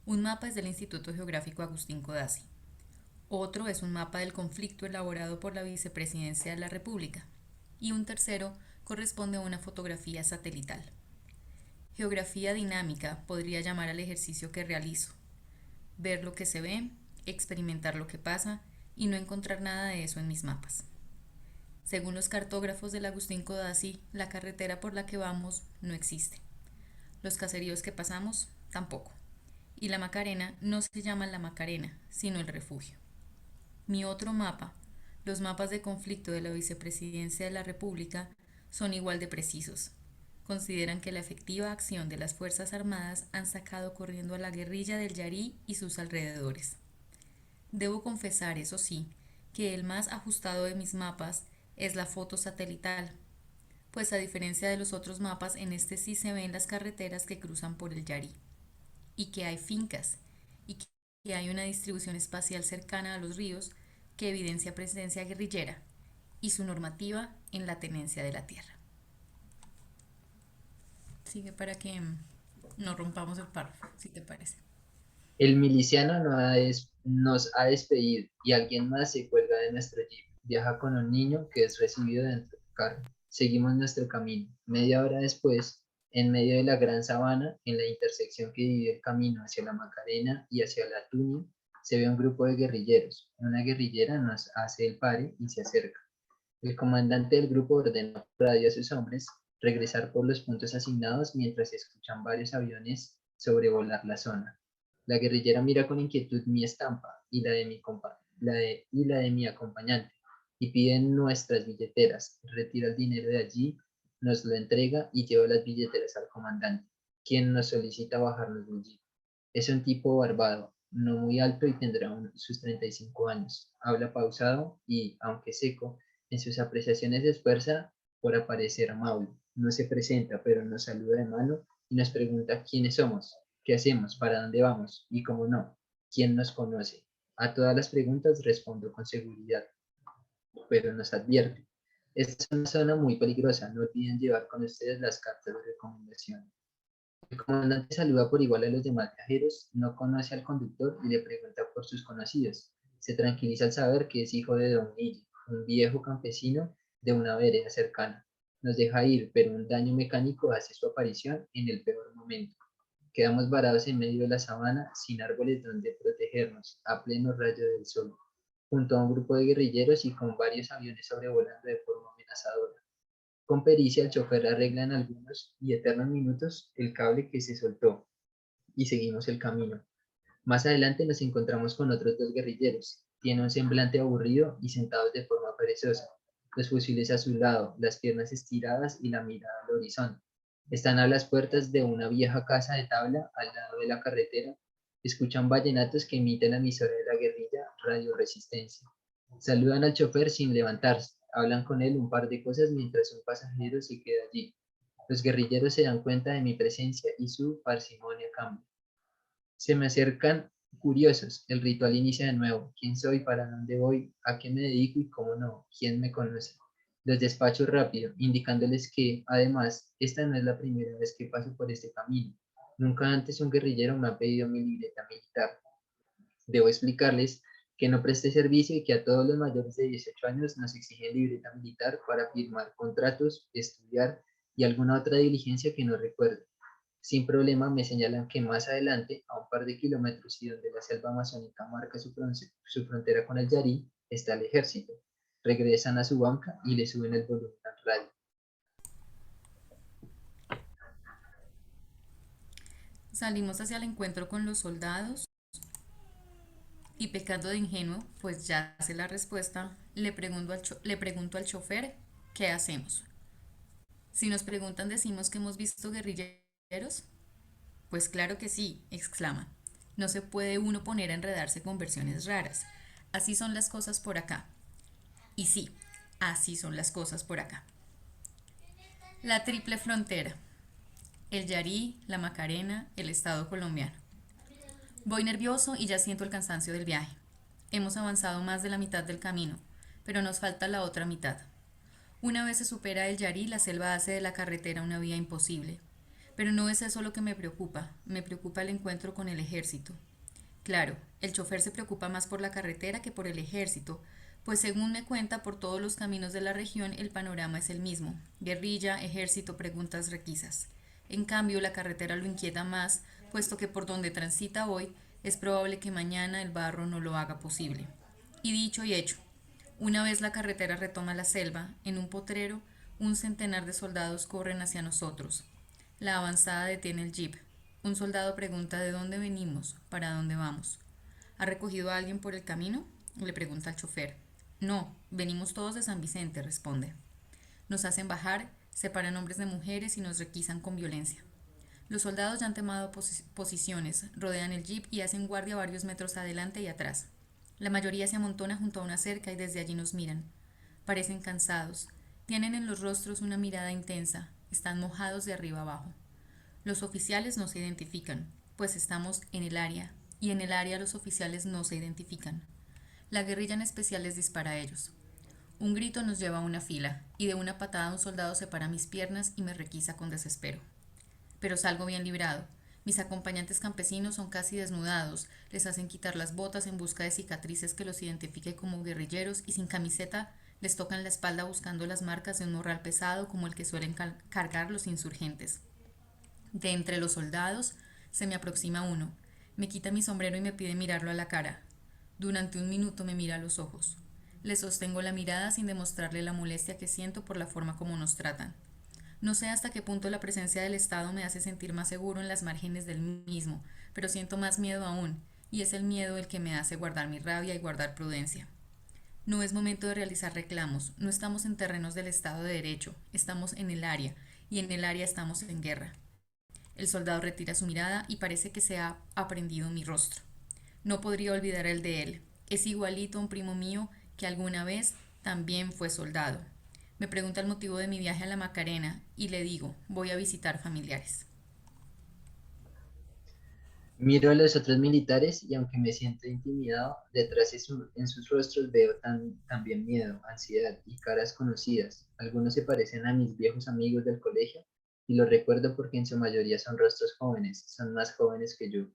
Un mapa es del Instituto Geográfico Agustín Codazzi. Otro es un mapa del conflicto elaborado por la Vicepresidencia de la República. Y un tercero corresponde a una fotografía satelital. Geografía dinámica podría llamar al ejercicio que realizo. Ver lo que se ve, experimentar lo que pasa y no encontrar nada de eso en mis mapas. Según los cartógrafos del Agustín Codazzi, la carretera por la que vamos no existe. Los caseríos que pasamos tampoco. Y la Macarena no se llama la Macarena, sino el refugio. Mi otro mapa, los mapas de conflicto de la Vicepresidencia de la República, son igual de precisos. Consideran que la efectiva acción de las Fuerzas Armadas han sacado corriendo a la guerrilla del Yarí y sus alrededores. Debo confesar, eso sí, que el más ajustado de mis mapas es la foto satelital, pues a diferencia de los otros mapas, en este sí se ven las carreteras que cruzan por el Yarí, y que hay fincas, y que hay una distribución espacial cercana a los ríos que evidencia presencia guerrillera y su normativa en la tenencia de la tierra. Sigue para que no rompamos el párrafo, si te parece. El miliciano nos ha despedido y alguien más se cuelga de nuestro jeep. Viaja con un niño que es recibido dentro del carro. Seguimos nuestro camino. Media hora después, en medio de la gran sabana, en la intersección que divide el camino hacia la Macarena y hacia la Tunia, se ve un grupo de guerrilleros. Una guerrillera nos hace el pare y se acerca. El comandante del grupo ordena por radio a sus hombres regresar por los puntos asignados mientras se escuchan varios aviones sobrevolar la zona. La guerrillera mira con inquietud mi estampa y la de mi acompañante y pide nuestras billeteras. Retira el dinero de allí, nos lo entrega y lleva las billeteras al comandante, quien nos solicita bajarnos del jeep. Es un tipo barbado, no muy alto y tendrá sus 35 años. Habla pausado y, aunque seco, en sus apreciaciones se esfuerza por aparecer amable. No se presenta, pero nos saluda de mano y nos pregunta quiénes somos, qué hacemos, para dónde vamos y, cómo no, quién nos conoce. A todas las preguntas respondo con seguridad, pero nos advierte. Esta es una zona muy peligrosa, no olviden llevar con ustedes las cartas de recomendación. El comandante saluda por igual a los demás viajeros, no conoce al conductor y le pregunta por sus conocidos. Se tranquiliza al saber que es hijo de Don Guille, un viejo campesino de una vereda cercana. Nos deja ir, pero un daño mecánico hace su aparición en el peor momento. Quedamos varados en medio de la sabana, sin árboles donde protegernos, a pleno rayo del sol, junto a un grupo de guerrilleros y con varios aviones sobrevolando de forma amenazadora. Con pericia, el chofer arregla en algunos y eternos minutos el cable que se soltó y seguimos el camino. Más adelante nos encontramos con otros dos guerrilleros. Tienen un semblante aburrido y sentados de forma perezosa, los fusiles a su lado, las piernas estiradas y la mirada al horizonte. Están a las puertas de una vieja casa de tabla al lado de la carretera. Escuchan vallenatos que emite la emisora de la guerrilla Radio Resistencia. Saludan al chofer sin levantarse. Hablan con él un par de cosas mientras un pasajero se queda allí. Los guerrilleros se dan cuenta de mi presencia y su parsimonia cambia. Se me acercan curiosos. El ritual inicia de nuevo. ¿Quién soy? ¿Para dónde voy? ¿A qué me dedico? Y cómo no. ¿Quién me conoce? Los despacho rápido, indicándoles que, además, esta no es la primera vez que paso por este camino. Nunca antes un guerrillero me ha pedido mi libreta militar. Debo explicarles que no presté servicio y que a todos los mayores de 18 años nos exigen libreta militar para firmar contratos, estudiar y alguna otra diligencia que no recuerdo. Sin problema me señalan que más adelante, a un par de kilómetros y donde la selva amazónica marca su frontera con el Yarí, está el ejército. Regresan a su banca y le suben el volumen al radio. Salimos hacia el encuentro con los soldados y, pecando de ingenuo, pues ya sé la respuesta, le pregunto al chofer qué hacemos. Si nos preguntan, decimos que hemos visto guerrilleros. Pues claro que sí, exclama. No se puede uno poner a enredarse con versiones raras. Así son las cosas por acá. Y sí, así son las cosas por acá. La triple frontera. El Yarí, la Macarena, el Estado colombiano. Voy nervioso y ya siento el cansancio del viaje. Hemos avanzado más de la mitad del camino, pero nos falta la otra mitad. Una vez se supera el Yarí, la selva hace de la carretera una vía imposible. Pero no es eso lo que me preocupa el encuentro con el ejército. Claro, el chofer se preocupa más por la carretera que por el ejército, pues según me cuenta, por todos los caminos de la región el panorama es el mismo: guerrilla, ejército, preguntas, requisas. En cambio, la carretera lo inquieta más, puesto que por donde transita hoy es probable que mañana el barro no lo haga posible. Y dicho y hecho, una vez la carretera retoma la selva, en un potrero, un centenar de soldados corren hacia nosotros. La avanzada detiene el jeep. Un soldado pregunta de dónde venimos, para dónde vamos. ¿Ha recogido a alguien por el camino?, le pregunta al chofer. No, venimos todos de San Vicente, responde. Nos hacen bajar, separan hombres de mujeres y nos requisan con violencia. Los soldados ya han tomado posiciones, rodean el jeep y hacen guardia varios metros adelante y atrás. La mayoría se amontona junto a una cerca y desde allí nos miran. Parecen cansados. Tienen en los rostros una mirada intensa. Están mojados de arriba abajo. Los oficiales no se identifican, pues estamos en el área, y en el área los oficiales no se identifican. La guerrilla en especial les dispara a ellos. Un grito nos lleva a una fila, y de una patada un soldado separa mis piernas y me requisa con desespero. Pero salgo bien librado. Mis acompañantes campesinos son casi desnudados, les hacen quitar las botas en busca de cicatrices que los identifique como guerrilleros y sin camiseta les tocan la espalda buscando las marcas de un morral pesado como el que suelen cargar los insurgentes. De entre los soldados se me aproxima uno, me quita mi sombrero y me pide mirarlo a la cara. Durante un minuto me mira a los ojos. Le sostengo la mirada sin demostrarle la molestia que siento por la forma como nos tratan. No sé hasta qué punto la presencia del Estado me hace sentir más seguro en las márgenes del mismo, pero siento más miedo aún, y es el miedo el que me hace guardar mi rabia y guardar prudencia. No es momento de realizar reclamos, no estamos en terrenos del Estado de Derecho, estamos en el área, y en el área estamos en guerra. El soldado retira su mirada y parece que se ha aprendido mi rostro. No podría olvidar el de él. Es igualito a un primo mío que alguna vez también fue soldado. Me pregunta el motivo de mi viaje a la Macarena y le digo, voy a visitar familiares. Miro a los otros militares y aunque me siento intimidado, detrás en sus rostros veo también miedo, ansiedad y caras conocidas. Algunos se parecen a mis viejos amigos del colegio y los recuerdo porque en su mayoría son rostros jóvenes, son más jóvenes que yo.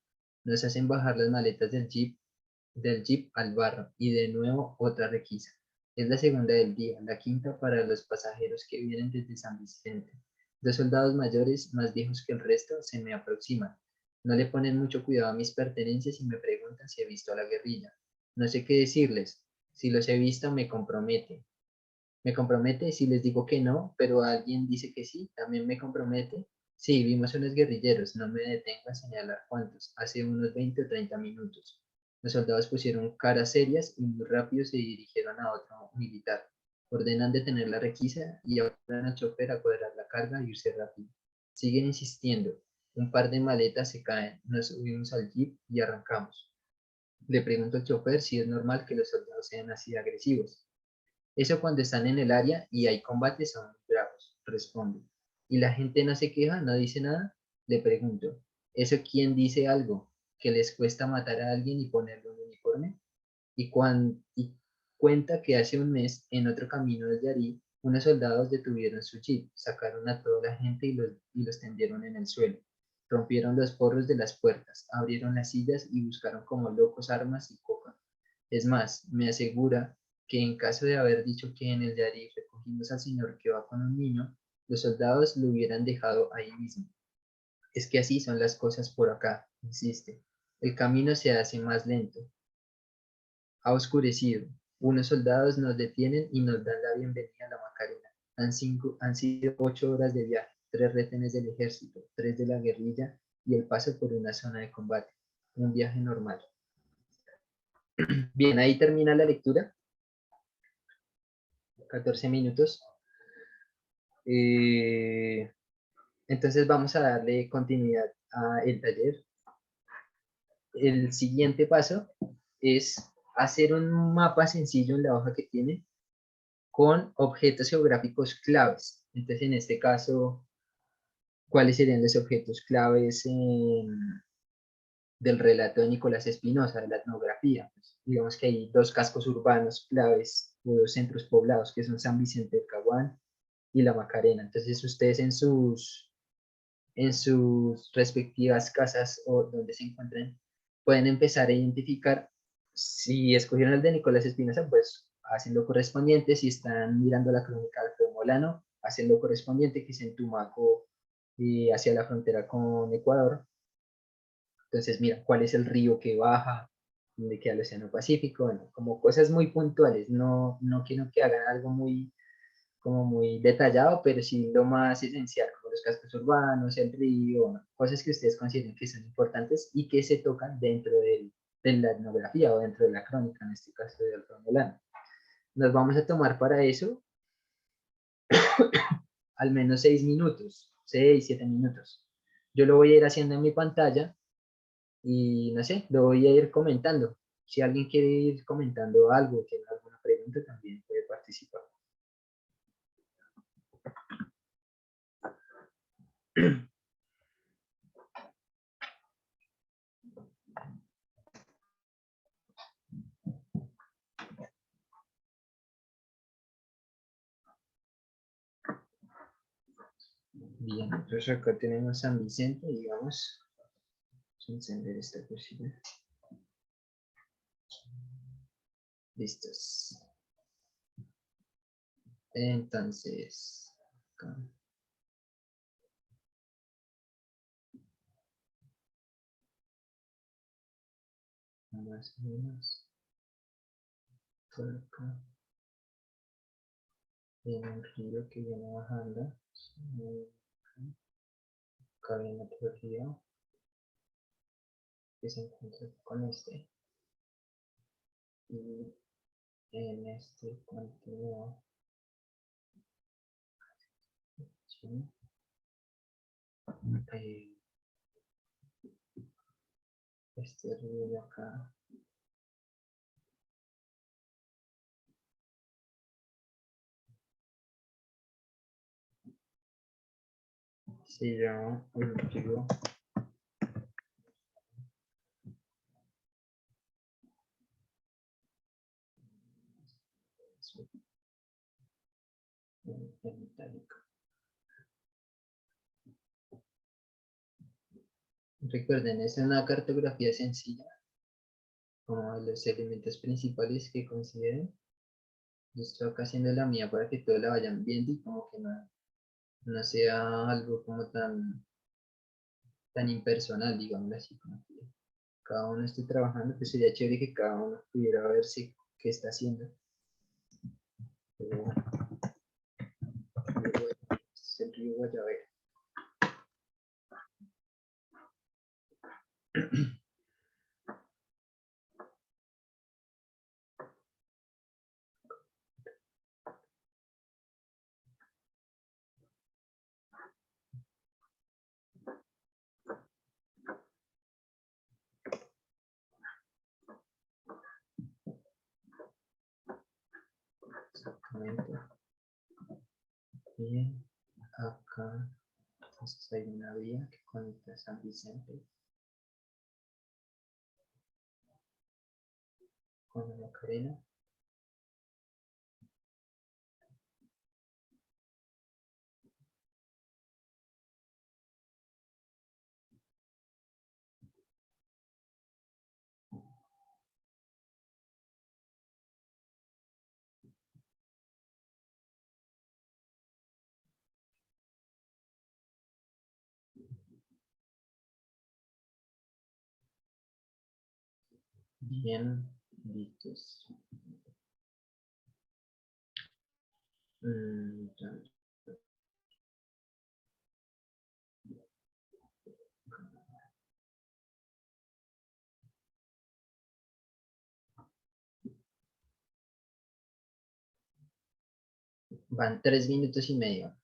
Nos hacen bajar las maletas del jeep al barro y de nuevo otra requisa. Es la segunda del día, la quinta para los pasajeros que vienen desde San Vicente. Dos soldados mayores, más viejos que el resto, se me aproximan. No le ponen mucho cuidado a mis pertenencias y me preguntan si he visto a la guerrilla. No sé qué decirles. Si los he visto, me compromete. Me compromete si les digo que no, pero alguien dice que sí, también me compromete. Sí, vimos unos guerrilleros, no me detengo a señalar cuántos, hace unos 20 o 30 minutos. Los soldados pusieron caras serias y muy rápido se dirigieron a otro militar. Ordenan detener la requisa y ordenan al chofer a cuadrar la carga e irse rápido. Siguen insistiendo. Un par de maletas se caen, nos subimos al jeep y arrancamos. Le pregunto al chofer si es normal que los soldados sean así agresivos. Eso cuando están en el área y hay combates son muy bravos, responde. ¿Y la gente no se queja, no dice nada? Le pregunto. ¿Eso quién dice algo? ¿Que les cuesta matar a alguien y ponerle un uniforme? Y cuenta que hace un mes, en otro camino desde Yarí, unos soldados detuvieron su jeep, sacaron a toda la gente y los tendieron en el suelo. Rompieron los forros de las puertas, abrieron las sillas y buscaron como locos armas y coca. Es más, me asegura que en caso de haber dicho que en el Yarí recogimos al señor que va con un niño, los soldados lo hubieran dejado ahí mismo. Es que así son las cosas por acá, insiste. El camino se hace más lento. Ha oscurecido. Unos soldados nos detienen y nos dan la bienvenida a la Macarena. Han sido 8 horas de viaje, 3 retenes del ejército, 3 de la guerrilla y el paso por una zona de combate. Un viaje normal. Bien, ahí termina la lectura. 14 minutos. Entonces vamos a darle continuidad al taller. El siguiente paso es hacer un mapa sencillo en la hoja que tiene con objetos geográficos claves. Entonces, en este caso, ¿cuáles serían los objetos claves del relato de Nicolás Espinosa, de la etnografía? Pues, digamos que hay 2 cascos urbanos claves o 2 centros poblados, que son San Vicente del Caguán y La Macarena. Entonces, ustedes en sus respectivas casas o donde se encuentren, pueden empezar a identificar. Si escogieron el de Nicolás Espinosa, pues hacen lo correspondiente. Si están mirando la crónica de Alfredo Molano, hacen lo correspondiente, que es en Tumaco, hacia la frontera con Ecuador. Entonces, mira, cuál es el río que baja, donde queda el Océano Pacífico, bueno, como cosas muy puntuales. No quiero que hagan algo muy detallado, pero sí lo más esencial, como los cascos urbanos, el río, cosas que ustedes consideren que son importantes y que se tocan dentro de la etnografía o dentro de la crónica, en este caso de Alfredo Molano. Nos vamos a tomar para eso al menos 6 minutos, 6, 7 minutos. Yo lo voy a ir haciendo en mi pantalla y no sé, lo voy a ir comentando. Si alguien quiere ir comentando algo, tiene alguna pregunta, también puede participar. Bien, entonces acá tenemos San Vicente, digamos. Vamos a encender esta cosita. Listos. Entonces, acá. Más o menos. Por acá. Viene un río que viene bajando. Acá viene otro río que se encuentra con este. Y en este continúa. ¿Sí? Este río de acá. Se llama el río. En itálico. Recuerden, es una cartografía sencilla, como los elementos principales que consideren. Yo estoy acá haciendo la mía para que todos la vayan viendo y como que no sea algo como tan impersonal, digamos así, como que cada uno esté trabajando, pues sería chévere que cada uno pudiera verse qué está haciendo. Pero bueno, este es el río Guayabera. Exactamente. Bien, acá entonces hay una vía que conecta San Vicente con la Macarena. Bien, listos. Ya. Van 3 minutos y medio.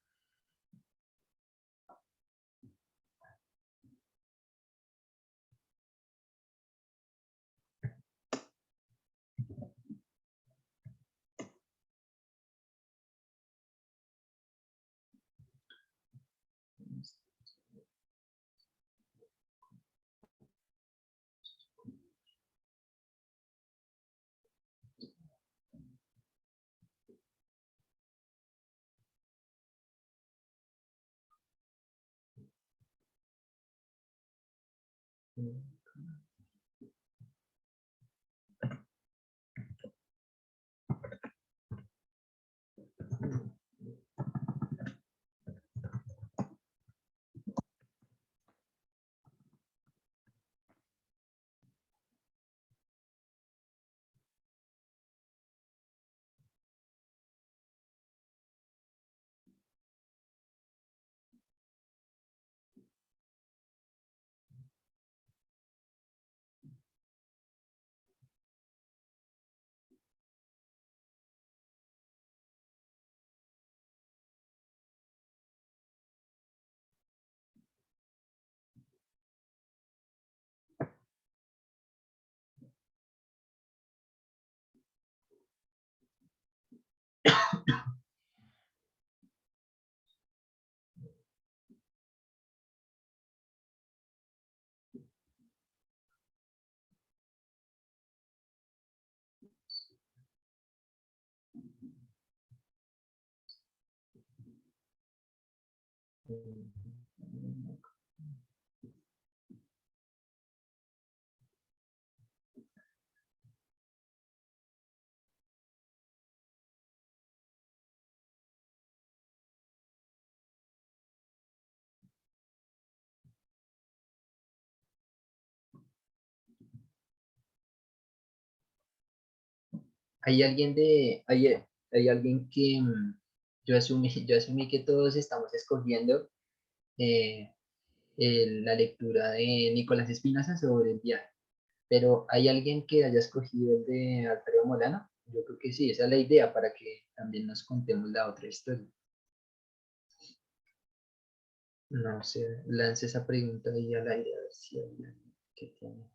Hay alguien hay alguien que yo asumí que todos estamos escogiendo eh, la lectura de Nicolás Espinosa sobre el viaje, pero ¿hay alguien que haya escogido el de Alfredo Molano? Yo creo que sí, esa es la idea para que también nos contemos la otra historia. No sé, lance esa pregunta ahí al aire a ver si hay alguien que tiene.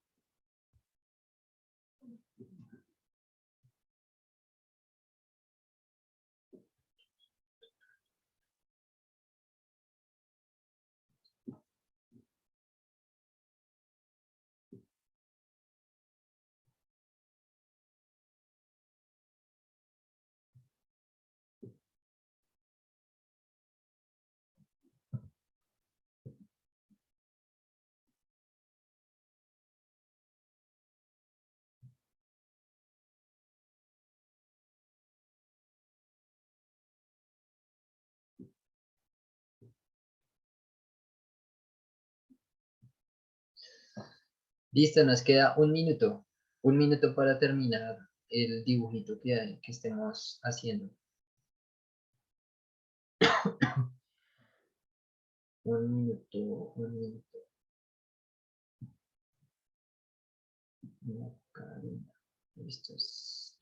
Listo, nos queda un minuto para terminar el dibujito que estemos haciendo. Un minuto. No, Karina. Esto es...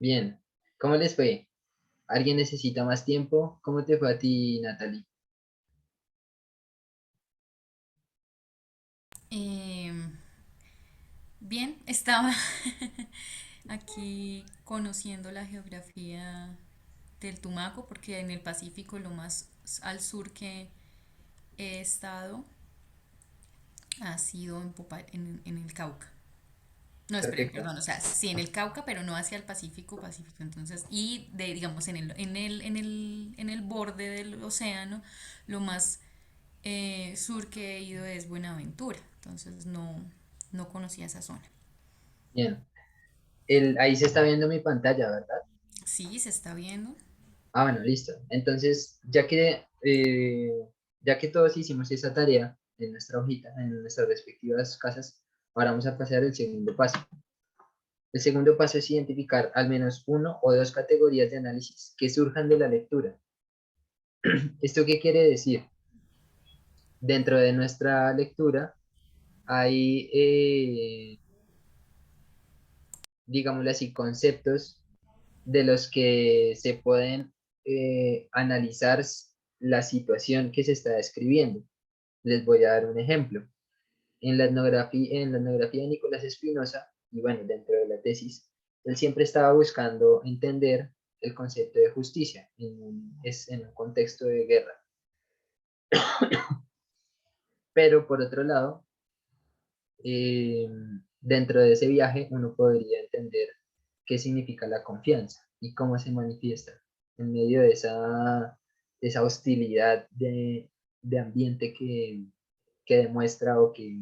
Bien, ¿cómo les fue? ¿Alguien necesita más tiempo? ¿Cómo te fue a ti, Natalie? Em, Bien, estaba aquí conociendo la geografía del Tumaco, porque en el Pacífico lo más al sur que he estado ha sido en el Cauca. No, espere, Perfecto. perdón, o sea, sí, en el Cauca, pero no hacia el Pacífico, Pacífico. Entonces, y de, digamos, en el borde del océano, lo más sur que he ido es Buenaventura. Entonces, no conocía esa zona. Bien. Ahí se está viendo mi pantalla, ¿verdad? Sí, se está viendo. Ah, bueno, listo. Entonces, ya que todos hicimos esa tarea en nuestra hojita, en nuestras respectivas casas, ahora vamos a pasar al segundo paso. El segundo paso es identificar al menos uno o dos categorías de análisis que surjan de la lectura. ¿Esto qué quiere decir? Dentro de nuestra lectura hay, digámoslo así, conceptos de los que se pueden analizar la situación que se está describiendo. Les voy a dar un ejemplo. En la etnografía de Nicolás Espinosa, y bueno, dentro de la tesis, él siempre estaba buscando entender el concepto de justicia en un contexto de guerra. Pero por otro lado, eh, dentro de ese viaje uno podría entender qué significa la confianza y cómo se manifiesta en medio de esa hostilidad de ambiente que demuestra que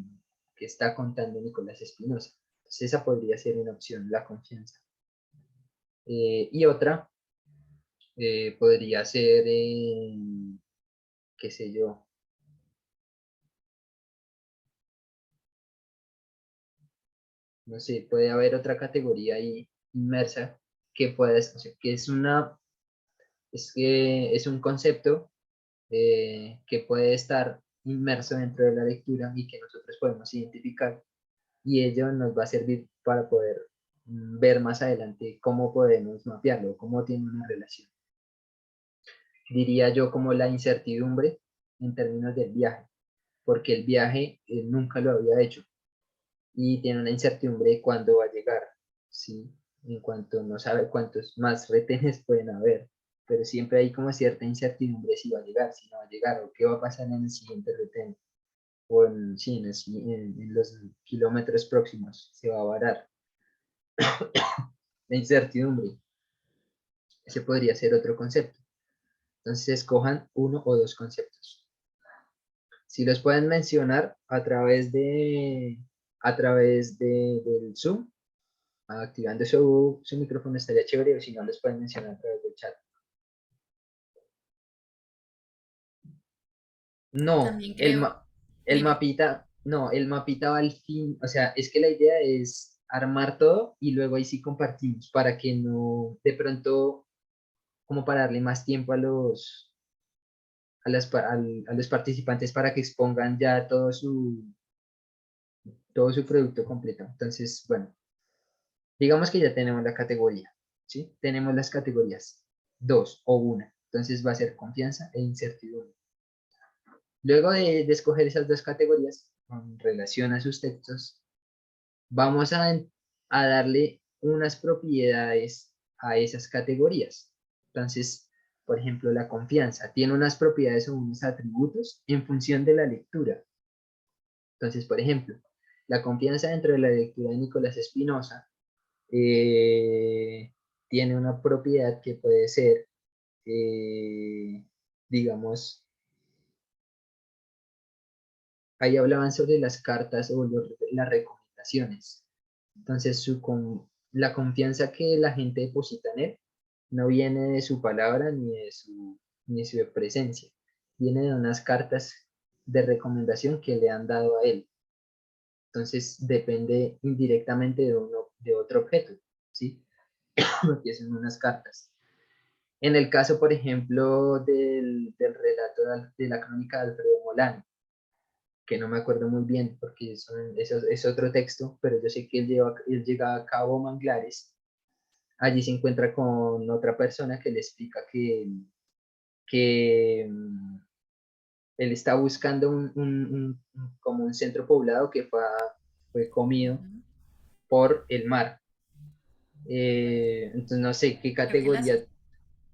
está contando Nicolás Espinosa. Entonces esa podría ser una opción, la confianza. Y otra podría ser, qué sé yo, no sé, puede haber otra categoría ahí inmersa que puedes, o sea, que es un concepto que puede estar inmerso dentro de la lectura y que nosotros podemos identificar y ello nos va a servir para poder ver más adelante cómo podemos mapearlo, cómo tiene una relación. Diría yo como la incertidumbre en términos del viaje, porque el viaje nunca lo había hecho y tiene una incertidumbre de cuándo va a llegar, ¿sí? En cuanto no sabe cuántos más retenes pueden haber, pero siempre hay como cierta incertidumbre si va a llegar, si no va a llegar, o qué va a pasar en el siguiente retén, o sí, en los kilómetros próximos, se va a varar. La incertidumbre, ese podría ser otro concepto. Entonces escojan uno o dos conceptos. Si los pueden mencionar del Zoom, activando su micrófono estaría chévere, o si no, los pueden mencionar a través del chat. No, También creo, el dime. mapita, no, el mapita va al fin, o sea, es que la idea es armar todo y luego ahí sí compartimos para que no, de pronto, como para darle más tiempo a los participantes para que expongan ya todo su producto completo. Entonces, bueno, digamos que ya tenemos la categoría. ¿sí? Tenemos las categorías, dos o una. Entonces va a ser confianza e incertidumbre. Luego de escoger esas dos categorías con relación a sus textos, vamos a darle unas propiedades a esas categorías. Entonces, por ejemplo, la confianza tiene unas propiedades o unos atributos en función de la lectura. Entonces, por ejemplo, la confianza dentro de la lectura de Nicolás Espinosa tiene una propiedad que puede ser, digamos, ahí hablaban sobre las cartas o las recomendaciones. Entonces, la confianza que la gente deposita en él no viene de su palabra ni de su presencia, viene de unas cartas de recomendación que le han dado a él. Entonces, depende indirectamente de otro objeto, ¿sí? Porque son unas cartas. En el caso, por ejemplo, del relato de la crónica de Alfredo Molano, que no me acuerdo muy bien porque es otro texto, pero yo sé que él llega a Cabo Manglares, allí se encuentra con otra persona que le explica que él está buscando como un centro poblado que fue comido Ujú. por el mar. Entonces no sé Creo que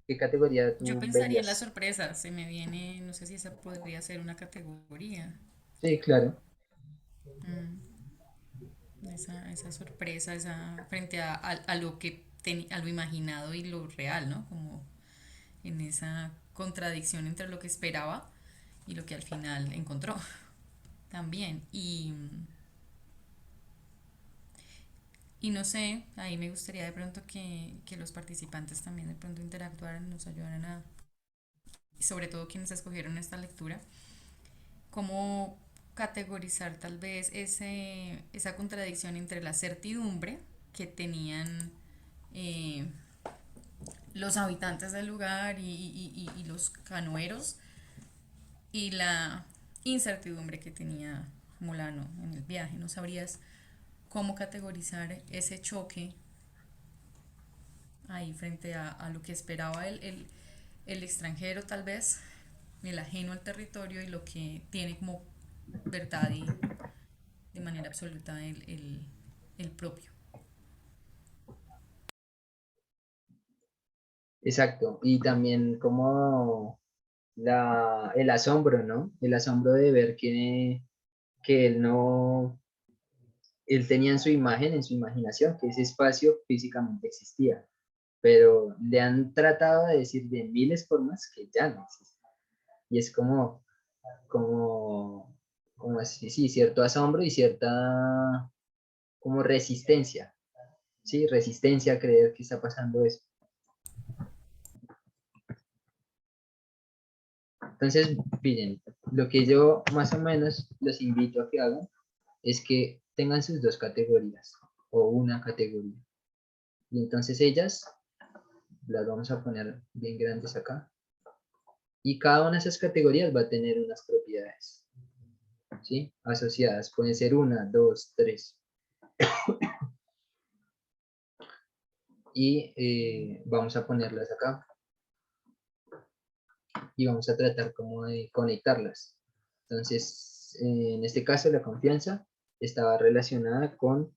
qué categoría yo tú pensaría en la verías. sorpresa, se me viene, no sé si esa podría ser una categoría. Sí, claro. Mm, esa sorpresa, esa frente a lo que a lo imaginado y lo real, ¿no? Como en esa contradicción entre lo que esperaba y lo que al final encontró también. Y no sé, ahí me gustaría de pronto que los participantes también de pronto interactuaran, nos ayudaran a, y sobre todo quienes escogieron esta lectura, cómo categorizar tal vez esa contradicción entre la certidumbre que tenían eh, los habitantes del lugar y los canoeros y la incertidumbre que tenía Molano en el viaje. ¿No sabrías cómo categorizar ese choque ahí frente a lo que esperaba el extranjero tal vez, el ajeno al territorio y lo que tiene como verdad y de manera absoluta el propio? Exacto. Y también como el asombro, ¿no? El asombro de ver que él no, él tenía en su imagen, en su imaginación, que ese espacio físicamente existía, pero le han tratado de decir de miles formas que ya no existe. Y es como, como así, sí, cierto asombro y cierta como resistencia, ¿sí? Resistencia a creer que está pasando eso. Entonces, miren, lo que yo más o menos los invito a que hagan es que tengan sus dos categorías o una categoría. Y entonces ellas las vamos a poner bien grandes acá. Y cada una de esas categorías va a tener unas propiedades, ¿sí? Asociadas. Pueden ser una, dos, tres. Y vamos a ponerlas acá. Y vamos a tratar como de conectarlas. Entonces, en este caso, la confianza estaba relacionada con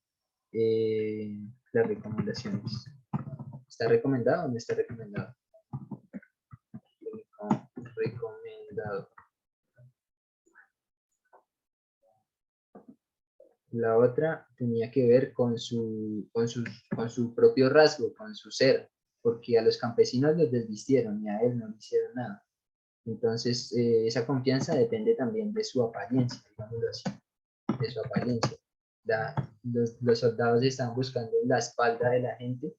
las recomendaciones. ¿Está recomendado o no está recomendado? Recomendado. La otra tenía que ver con su propio rasgo, con su ser, porque a los campesinos los desvistieron y a él no le hicieron nada. Entonces, esa confianza depende también de su apariencia, digámoslo así, de su apariencia. Los soldados estaban buscando en la espalda de la gente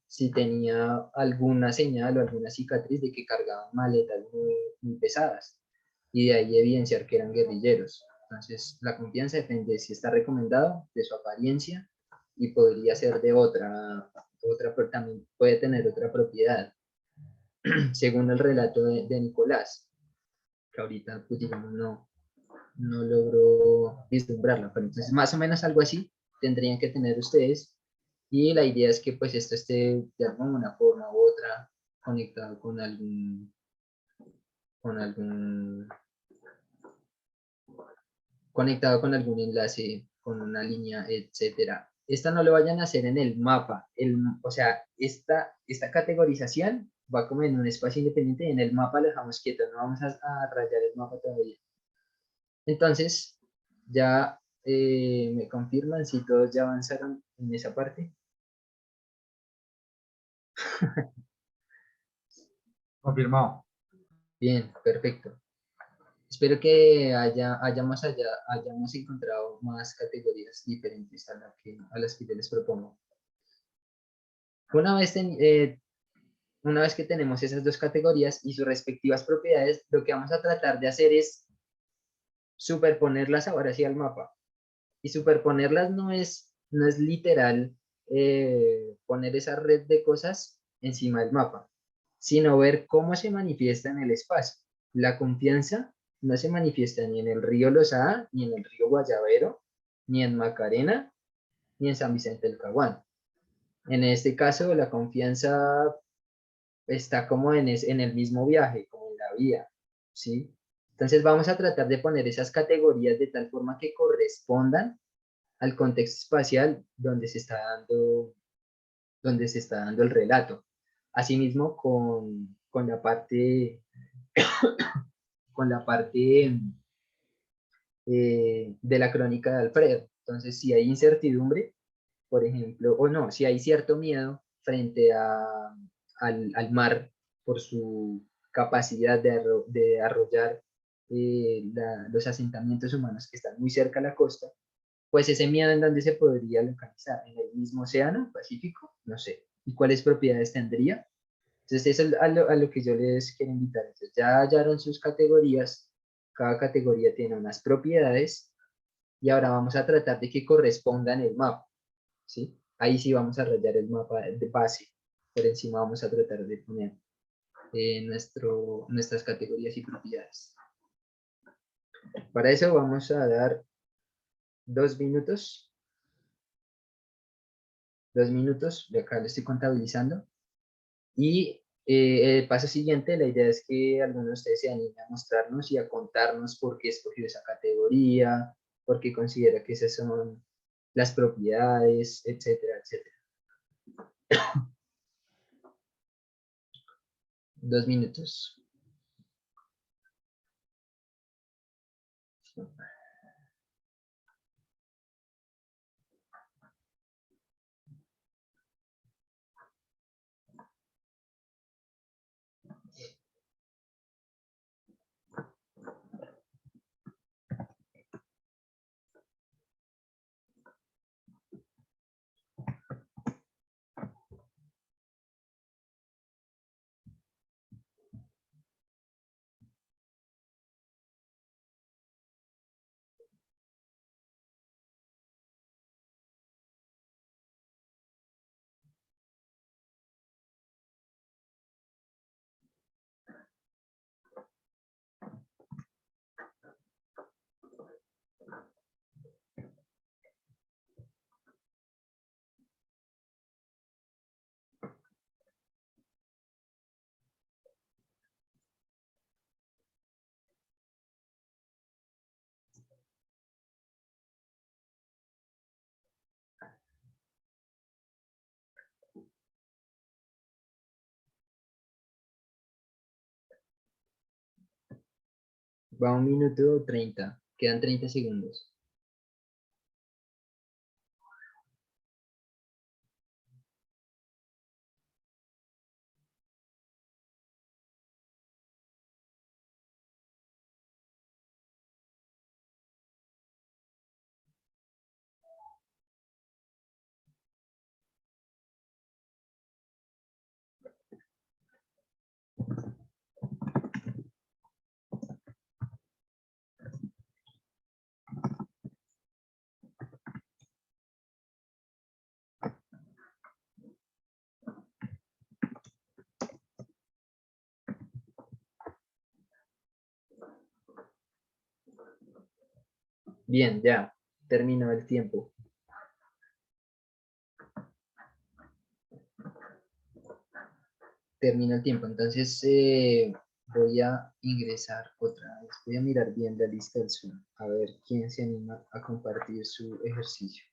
si tenía alguna señal o alguna cicatriz de que cargaban maletas muy pesadas y de ahí evidenciar que eran guerrilleros. Entonces, la confianza depende de si está recomendado, de su apariencia y podría ser de pero también puede tener otra propiedad, según el relato de Nicolás, que ahorita, pues digamos, no logró vislumbrarla, pero entonces más o menos algo así tendrían que tener ustedes Y la idea es que pues esto esté de alguna forma u otra conectado con algún, conectado con algún enlace, con una línea, etcétera. Esta no lo vayan a hacer en el mapa, o sea, esta categorización va como en un espacio independiente y en el mapa lo dejamos quieto, no vamos a rayar el mapa todavía. Entonces, ya me confirman si todos ya avanzaron en esa parte. Confirmado. Bien, perfecto. Espero que hayamos encontrado más categorías diferentes a las que yo les propongo. Una vez, una vez que tenemos esas dos categorías y sus respectivas propiedades, lo que vamos a tratar de hacer es superponerlas ahora sí al mapa. Y superponerlas no es literal poner esa red de cosas encima del mapa, sino ver cómo se manifiesta en el espacio. La confianza no se manifiesta ni en el río Lozada, ni en el río Guayabero, ni en Macarena, ni en San Vicente del Caguán. En este caso, la confianza está como en el mismo viaje, como en la vía, ¿sí? Entonces vamos a tratar de poner esas categorías de tal forma que correspondan al contexto espacial donde se está dando el relato. Asimismo, con la parte, con la parte de la crónica de Alfredo. Entonces, si hay incertidumbre, por ejemplo, o no, si hay cierto miedo frente al mar por su capacidad de arrollar los asentamientos humanos que están muy cerca a la costa, pues ese miedo en dónde se podría localizar, en el mismo océano Pacífico, no sé, y cuáles propiedades tendría. Entonces, eso es a lo que yo les quiero invitar. Entonces, ya hallaron sus categorías, cada categoría tiene unas propiedades, y ahora vamos a tratar de que correspondan el mapa, ¿sí? Ahí sí vamos a rayar el mapa de base, por encima vamos a tratar de poner nuestras categorías y propiedades. Para eso vamos a dar 2 minutos. 2 minutos, de acá lo estoy contabilizando. Y el paso siguiente, la idea es que algunos de ustedes se animen a mostrarnos y a contarnos por qué escogió esa categoría, por qué considera que esas son las propiedades, etcétera, etcétera. 2 minutos. Va 1 minuto 30. Quedan 30 segundos. Bien, ya terminó el tiempo. termina el tiempo. Entonces voy a ingresar otra vez. Voy a mirar bien la lista del Zoom. A ver quién se anima a compartir su ejercicio.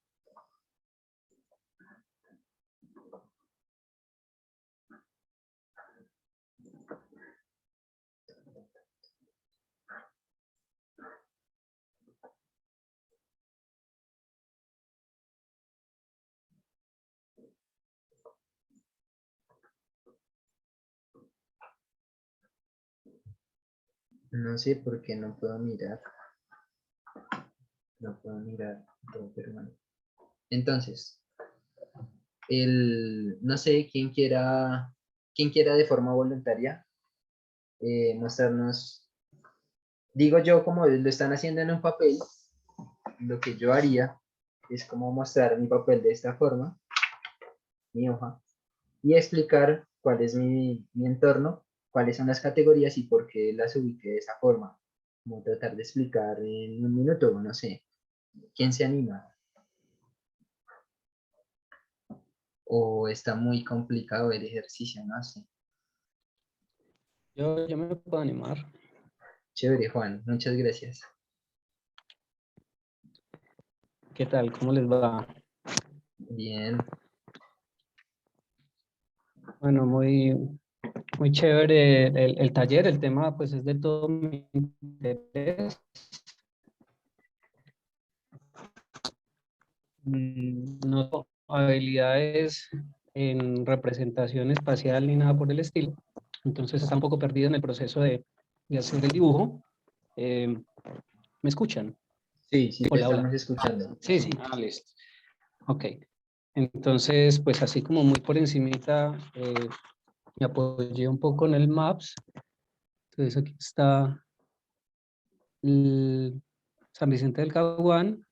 No sé por qué no puedo mirar. No puedo mirar todo, pero bueno. Entonces, no sé quién quiera de forma voluntaria mostrarnos, digo yo, como lo están haciendo en un papel, lo que yo haría es como mostrar mi papel de esta forma, mi hoja, y explicar cuál es mi entorno, cuáles son las categorías y por qué las ubiqué de esa forma. Como tratar de explicar en un minuto, no sé. ¿Quién se anima? O está muy complicado el ejercicio, no sé. Yo me puedo animar. Chévere, Juan, muchas gracias. ¿Qué tal? ¿Cómo les va? Bien, Bueno, muy chévere el taller. El tema pues es de todo mi interés. No tengo habilidades en representación espacial ni nada por el estilo. Entonces está un poco perdido en el proceso de hacer el dibujo. ¿Me escuchan? sí, sí, te Hola, estamos hola. escuchando. Sí, sí. Ah, listo. Ok. Entonces, pues así como muy por encimita, me apoyé un poco en el Maps. Entonces aquí está San Vicente del Caguán.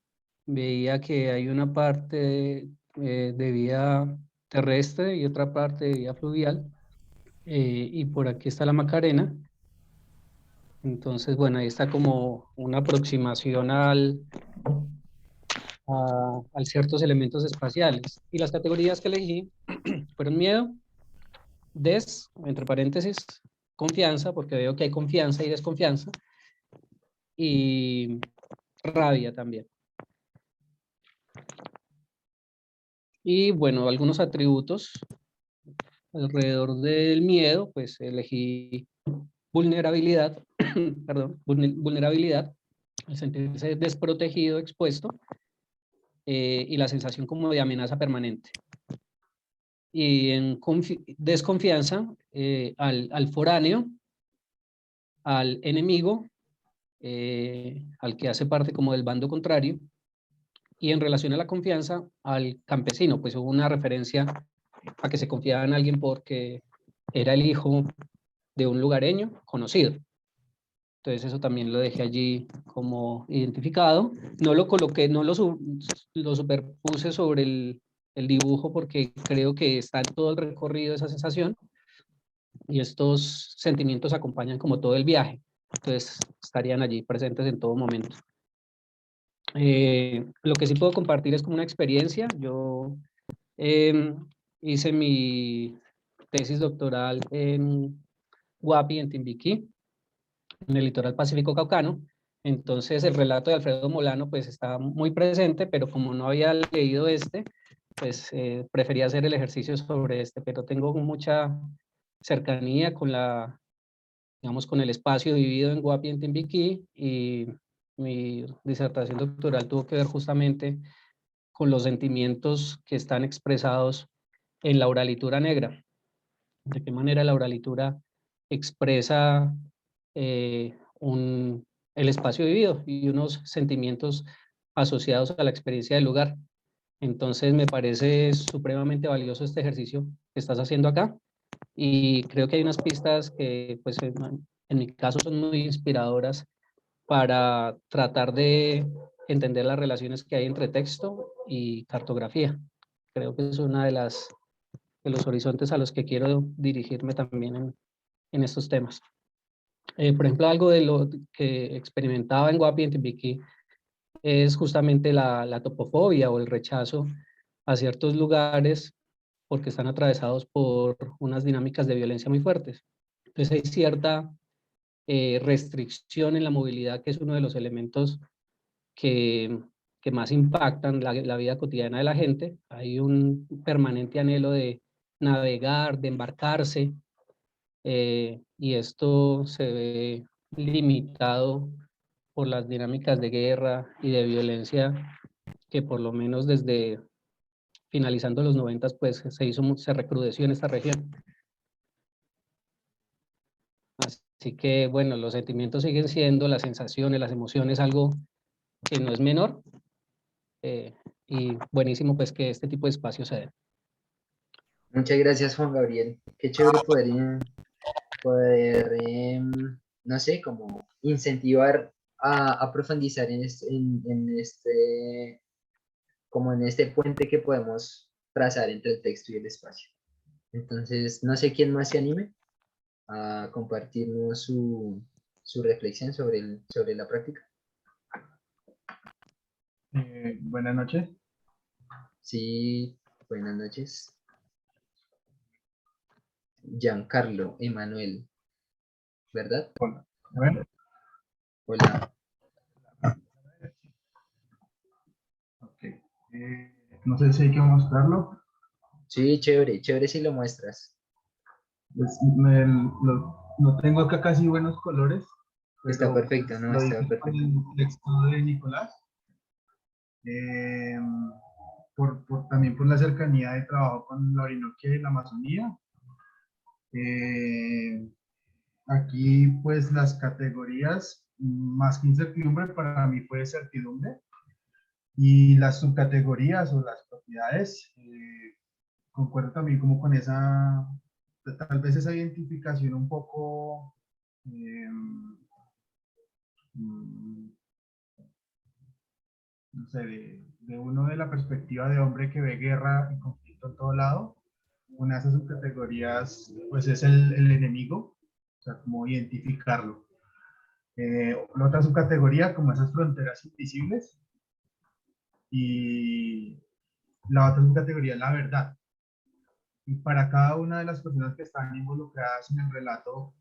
Veía que hay una parte de vía terrestre y otra parte de vía fluvial. Y por aquí está la Macarena. Entonces, bueno, ahí está como una aproximación a ciertos elementos espaciales. Y las categorías que elegí fueron miedo, entre paréntesis, confianza, porque veo que hay confianza y desconfianza, y rabia también. Y bueno, algunos atributos alrededor del miedo, pues elegí vulnerabilidad, perdón, vulnerabilidad, el sentirse desprotegido, expuesto, y la sensación como de amenaza permanente. Y en desconfianza, al foráneo, al enemigo, al que hace parte como del bando contrario, y en relación a la confianza, al campesino, pues hubo una referencia a que se confiaba en alguien porque era el hijo de un lugareño conocido. Entonces eso también lo dejé allí como identificado. No lo coloqué, no lo superpuse sobre el dibujo porque creo que está en todo el recorrido esa sensación y estos sentimientos acompañan como todo el viaje. Entonces estarían allí presentes en todo momento. Lo que sí puedo compartir es como una experiencia. Yo hice mi tesis doctoral en Guapi, en Timbiquí, en el litoral pacífico caucano. Entonces el relato de Alfredo Molano pues estaba muy presente, pero como no había leído pues prefería hacer el ejercicio sobre este, pero tengo mucha cercanía con digamos, con el espacio vivido en Guapi, en Timbiquí, y mi disertación doctoral tuvo que ver justamente con los sentimientos que están expresados en la oralitura negra. De qué manera la oralitura expresa el espacio vivido y unos sentimientos asociados a la experiencia del lugar. Entonces me parece supremamente valioso este ejercicio que estás haciendo acá y creo que hay unas pistas que pues en mi caso son muy inspiradoras para tratar de entender las relaciones que hay entre texto y cartografía. Creo que es una de los horizontes a los que quiero dirigirme también en estos temas. Por ejemplo, algo de lo que experimentaba en Guapi, en Timbiquí, es justamente la topofobia o el rechazo a ciertos lugares porque están atravesados por unas dinámicas de violencia muy fuertes. Entonces hay cierta restricción en la movilidad, que es uno de los elementos que más impactan la vida cotidiana de la gente. Hay un permanente anhelo de navegar, de embarcarse, y esto se ve limitado por las dinámicas de guerra y de violencia que por lo menos desde finalizando los 90 pues se recrudeció en esta región. Así que bueno, los sentimientos siguen siendo, las sensaciones, las emociones, algo que no es menor, y buenísimo pues que este tipo de espacios se den. Muchas gracias, Juan Gabriel. Qué chévere poder, no sé, como incentivar a profundizar como en este puente que podemos trazar entre el texto y el espacio. Entonces, no sé quién más se anime a compartirnos su reflexión sobre la práctica. Buenas noches. Sí, buenas noches. Giancarlo Emanuel, ¿verdad? Hola. A ver. Hola. Ok. No sé si hay que mostrarlo. Sí, chévere, chévere si lo muestras. Pues, no tengo acá casi buenos colores, Está pero perfecto, pues, ¿no? lo Está hice con perfecto. el texto de Nicolás. También por la cercanía de trabajo con la Orinoquia y la Amazonía. Aquí, pues, las categorías, más que incertidumbre, para mí fue certidumbre. Y las subcategorías o las propiedades, concuerdo también como con esa, tal vez esa identificación un poco, no sé, de uno de la perspectiva de hombre que ve guerra y conflicto en todo lado. Una de esas subcategorías, pues, es el enemigo, o sea, como identificarlo. La otra subcategoría, como esas fronteras invisibles. Y la otra subcategoría es la verdad. Y para cada una de las personas que están involucradas en el relato,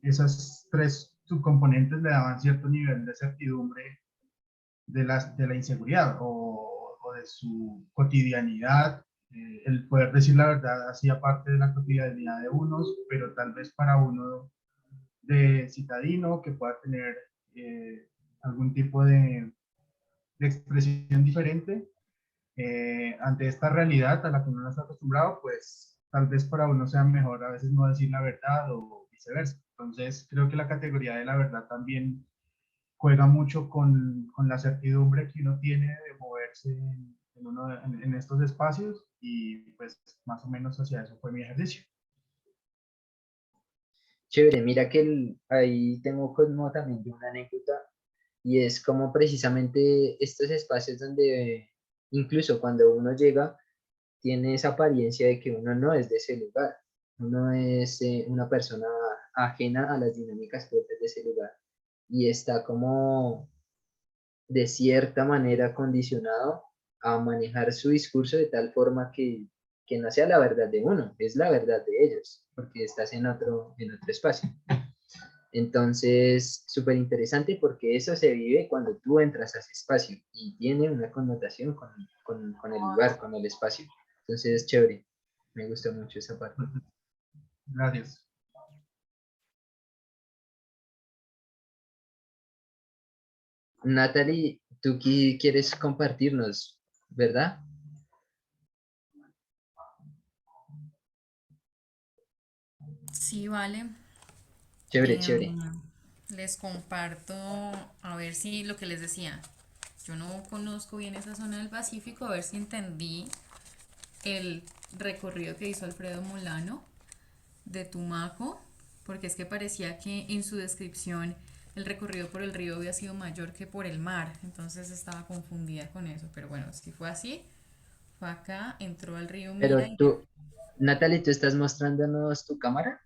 esas tres subcomponentes le daban cierto nivel de certidumbre de la inseguridad o de su cotidianidad. El poder decir la verdad hacía parte de la cotidianidad de unos, pero tal vez para uno de citadino que pueda tener algún tipo de expresión diferente, ante esta realidad a la que uno no está acostumbrado, pues tal vez para uno sea mejor a veces no decir la verdad o viceversa. Entonces creo que la categoría de la verdad también juega mucho con la certidumbre que uno tiene de moverse en estos espacios, y pues más o menos hacia eso fue mi ejercicio. Chévere, mira que ahí tengo como también una anécdota, y es como precisamente estos espacios donde incluso cuando uno llega tiene esa apariencia de que uno no es de ese lugar, uno es una persona ajena a las dinámicas propias de ese lugar, y está como de cierta manera condicionado a manejar su discurso de tal forma que no sea la verdad de uno, es la verdad de ellos, porque estás en otro espacio. Entonces, súper interesante porque eso se vive cuando tú entras a ese espacio y tiene una connotación con el lugar, con el espacio. Entonces, chévere. Me gusta mucho esa parte. Gracias. Natalie, tú quieres compartirnos, ¿verdad? Sí, vale. Chévere, chévere. Em, Les comparto, a ver si lo que les decía, yo no conozco bien esa zona del Pacífico, a ver si entendí el recorrido que hizo Alfredo Molano de Tumaco, porque es que parecía que en su descripción el recorrido por el río había sido mayor que por el mar, entonces estaba confundida con eso, pero bueno, si fue así, fue acá, entró al río Mira Pero y... tú, Natalie, ¿tú estás mostrándonos tu cámara?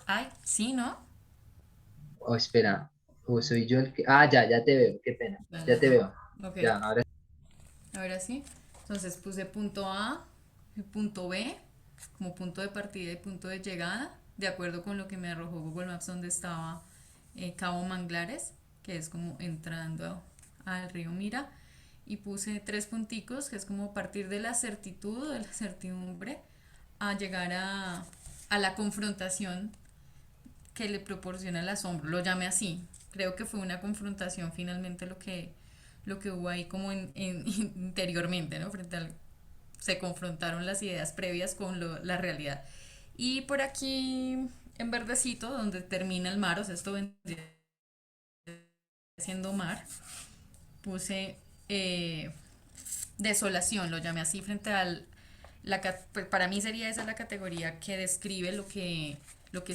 Ay, sí, ¿no? Oh, espera. ¿O soy yo el que...? Ah, ya te veo. Qué pena. Ya, Ya ya, te ya. veo. Ok, Ya, ahora ahora sí. Entonces puse punto A, punto B como punto de partida y punto de llegada, de acuerdo con lo que me arrojó Google Maps donde estaba Cabo Manglares, que es como entrando al río Mira, y puse 3 punticos, que es como partir de la certitud, de la certidumbre, a llegar a la confrontación que le proporciona el asombro, lo llamé así. Creo que fue una confrontación finalmente lo que hubo ahí como interiormente, ¿no? Se confrontaron las ideas previas con la realidad. Y por aquí, en verdecito, donde termina el mar, o sea, esto vendría siendo mar, puse desolación, lo llamé así frente al... pues para mí sería esa la categoría que describe lo que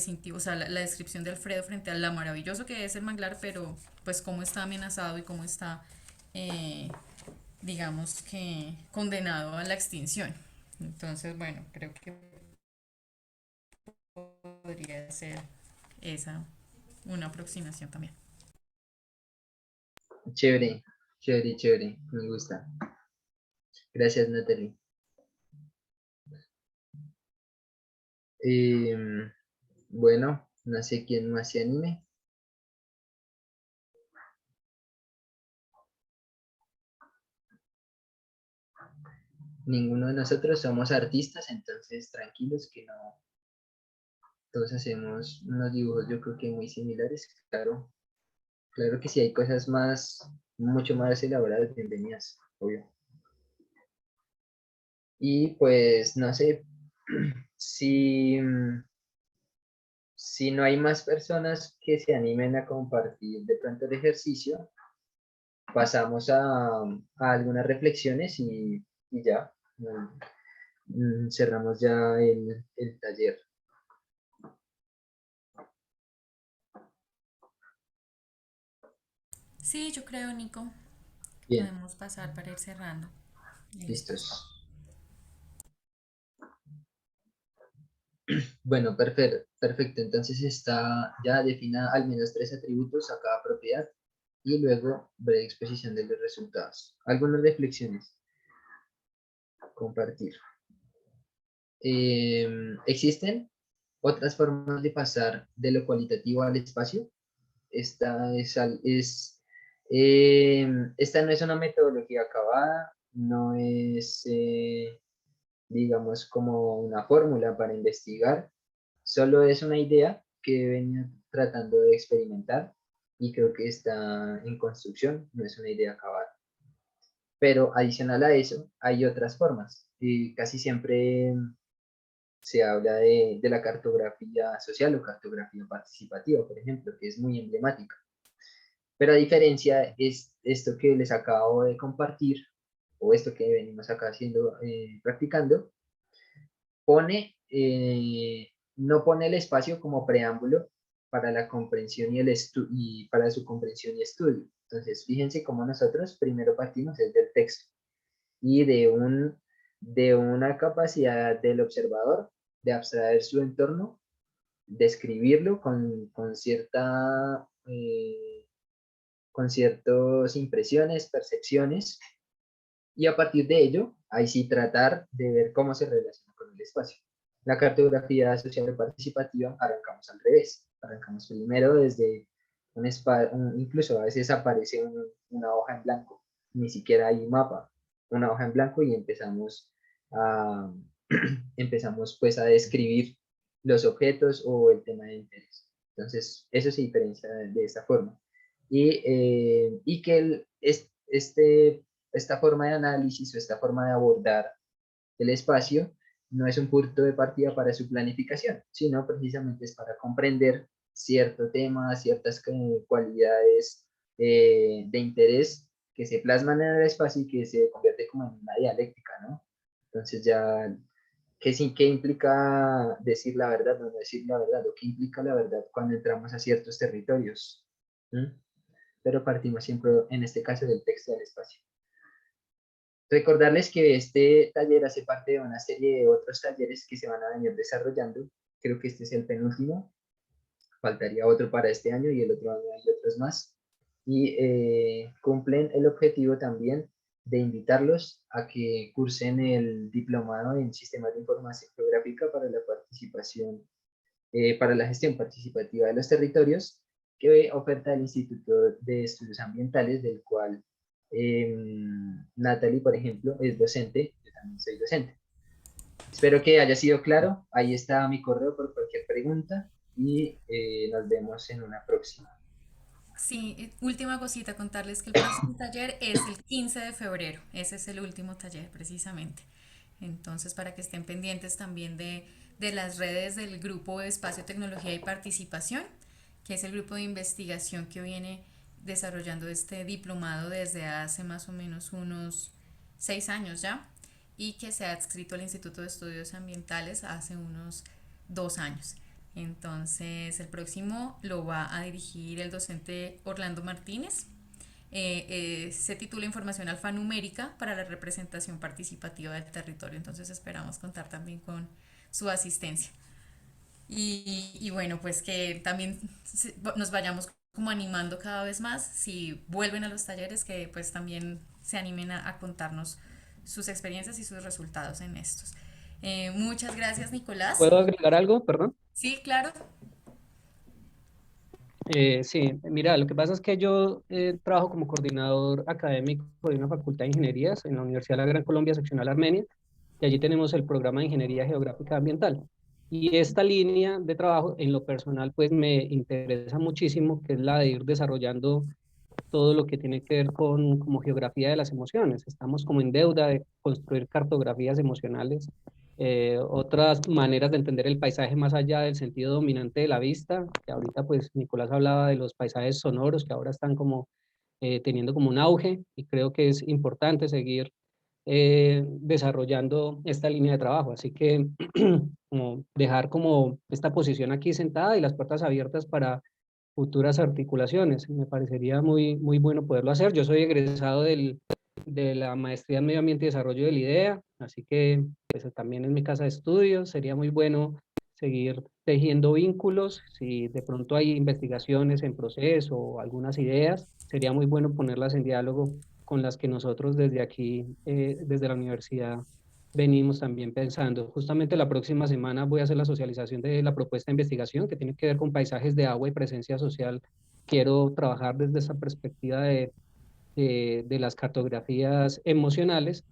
sintió, o sea, la descripción de Alfredo frente a lo maravilloso que es el manglar, pero pues cómo está amenazado y cómo está, eh, digamos que, condenado a la extinción. Entonces, bueno, creo que podría ser esa una aproximación también. Chévere, chévere, chévere, me gusta. Gracias, Natalie. Bueno, no sé quién más se anime. Ninguno de nosotros somos artistas, entonces tranquilos que no, todos hacemos unos dibujos yo creo que muy similares. Claro, claro que si hay cosas más, mucho más elaboradas, bienvenidas, obvio. Y pues no sé, si, si no hay más personas que se animen a compartir de pronto el ejercicio, pasamos a algunas reflexiones y ya, cerramos ya el taller. Sí, yo creo, Nico. Bien, Podemos pasar para ir cerrando. Listo. listos. Bueno, perfecto, perfecto. Entonces está ya definida al menos 3 atributos a cada propiedad y luego breve exposición de los resultados. Algunas reflexiones. Compartir. ¿Existen otras formas de pasar de lo cualitativo al espacio? Esta esta no es una metodología acabada, no es, digamos, como una fórmula para investigar, solo es una idea que venía tratando de experimentar y creo que está en construcción, no es una idea acabada. Pero adicional a eso, hay otras formas. Y casi siempre se habla de la cartografía social o cartografía participativa, por ejemplo, que es muy emblemática. Pero a diferencia es esto que les acabo de compartir, o esto que venimos acá haciendo, practicando, no pone el espacio como preámbulo para la comprensión y para su comprensión y estudio. Entonces, fíjense cómo nosotros primero partimos del texto y de una capacidad del observador de abstraer su entorno, describirlo con ciertas impresiones, percepciones, y a partir de ello, ahí sí tratar de ver cómo se relaciona con el espacio. La cartografía social participativa arrancamos al revés, arrancamos primero desde un espacio, incluso a veces aparece una hoja en blanco, ni siquiera hay un mapa, una hoja en blanco y empezamos pues a describir los objetos o el tema de interés. Entonces, eso se diferencia de esta forma. Y que esta forma de análisis o esta forma de abordar el espacio no es un punto de partida para su planificación, sino precisamente es para comprender cierto tema, ciertas cualidades de interés que se plasman en el espacio y que se convierte como en una dialéctica, ¿no? Entonces ya, ¿qué implica decir la verdad o no decir la verdad? ¿O qué implica la verdad cuando entramos a ciertos territorios? ¿Mm? Pero partimos siempre, en este caso, del texto del espacio. Recordarles que este taller hace parte de una serie de otros talleres que se van a venir desarrollando. Creo que este es el penúltimo. Faltaría otro para este año y el otro año hay otros más. Y cumplen el objetivo también de invitarlos a que cursen el diplomado en Sistemas de Información Geográfica para la participación, para la gestión participativa de los territorios, que oferta el Instituto de Estudios Ambientales, del cual Natalie, por ejemplo, es docente, yo también soy docente. Espero que haya sido claro. Ahí está mi correo por cualquier pregunta y nos vemos en una próxima. Sí, última cosita, contarles que el próximo taller es el 15 de febrero. Ese es el último taller, precisamente. Entonces, para que estén pendientes también de las redes del grupo de Espacio, Tecnología y Participación, que es el grupo de investigación que viene desarrollando este diplomado desde hace más o menos unos 6 años ya, y que se ha adscrito al Instituto de Estudios Ambientales hace unos 2 años. Entonces, el próximo lo va a dirigir el docente Orlando Martínez. Se titula Información alfanumérica para la representación participativa del territorio. Entonces, esperamos contar también con su asistencia. Y bueno, pues que también nos vayamos como animando cada vez más. Si vuelven a los talleres, que pues también se animen a contarnos sus experiencias y sus resultados en estos. Muchas gracias, Nicolás. ¿Puedo agregar algo? Perdón. Sí, claro. Sí, mira, lo que pasa es que yo trabajo como coordinador académico de una facultad de ingenierías en la Universidad de la Gran Colombia, seccional Armenia, y allí tenemos el programa de Ingeniería Geográfica Ambiental. Y esta línea de trabajo, en lo personal, pues me interesa muchísimo, que es la de ir desarrollando todo lo que tiene que ver con como geografía de las emociones. Estamos como en deuda de construir cartografías emocionales, otras maneras de entender el paisaje más allá del sentido dominante de la vista, que ahorita pues Nicolás hablaba de los paisajes sonoros que ahora están como teniendo como un auge, y creo que es importante seguir desarrollando esta línea de trabajo. Así que como dejar como esta posición aquí sentada y las puertas abiertas para futuras articulaciones. Me parecería muy, muy bueno poderlo hacer. Yo soy egresado de la maestría en Medio Ambiente y Desarrollo del IDEA, así que pues, también en mi casa de estudios sería muy bueno seguir tejiendo vínculos. Si de pronto hay investigaciones en proceso o algunas ideas, sería muy bueno ponerlas en diálogo con las que nosotros desde aquí, desde la universidad, venimos también pensando. Justamente la próxima semana voy a hacer la socialización de la propuesta de investigación que tiene que ver con paisajes de agua y presencia social. Quiero trabajar desde esa perspectiva de las cartografías emocionales,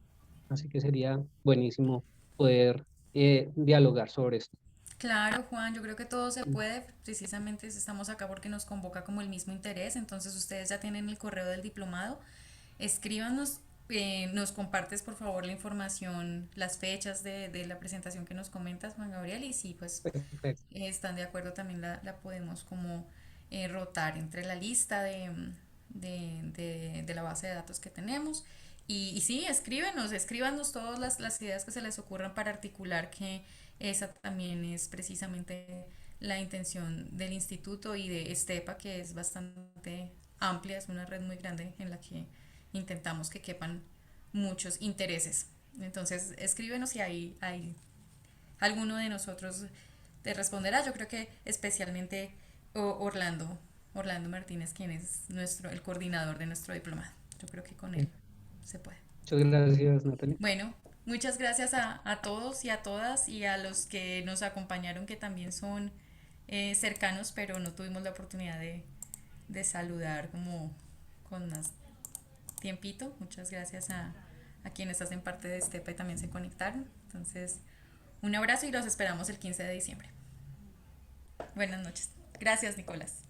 así que sería buenísimo poder dialogar sobre esto. Claro, Juan, yo creo que todo se puede. Precisamente estamos acá porque nos convoca como el mismo interés. Entonces, ustedes ya tienen el correo del diplomado. Escríbanos, nos compartes por favor la información, las fechas de la presentación que nos comentas, Juan Gabriel, y si pues Perfecto. están de acuerdo también la podemos como rotar entre la lista de la base de datos que tenemos. Y sí, escríbanos todas las ideas que se les ocurran para articular, que esa también es precisamente la intención del instituto y de Estepa, que es bastante amplia, es una red muy grande en la que intentamos que quepan muchos intereses. Entonces, escríbenos si hay alguno de nosotros te responderá. Yo creo que especialmente Orlando Martínez, quien es el coordinador de nuestro diplomado. Yo creo que con él se puede. Muchas gracias, Natalia. Bueno, muchas gracias a todos y a todas y a los que nos acompañaron, que también son cercanos, pero no tuvimos la oportunidad de saludar como con más tiempito. Muchas gracias a quienes hacen parte de Estepa y también se conectaron. Entonces, un abrazo y los esperamos el 15 de diciembre. Buenas noches. Gracias, Nicolás.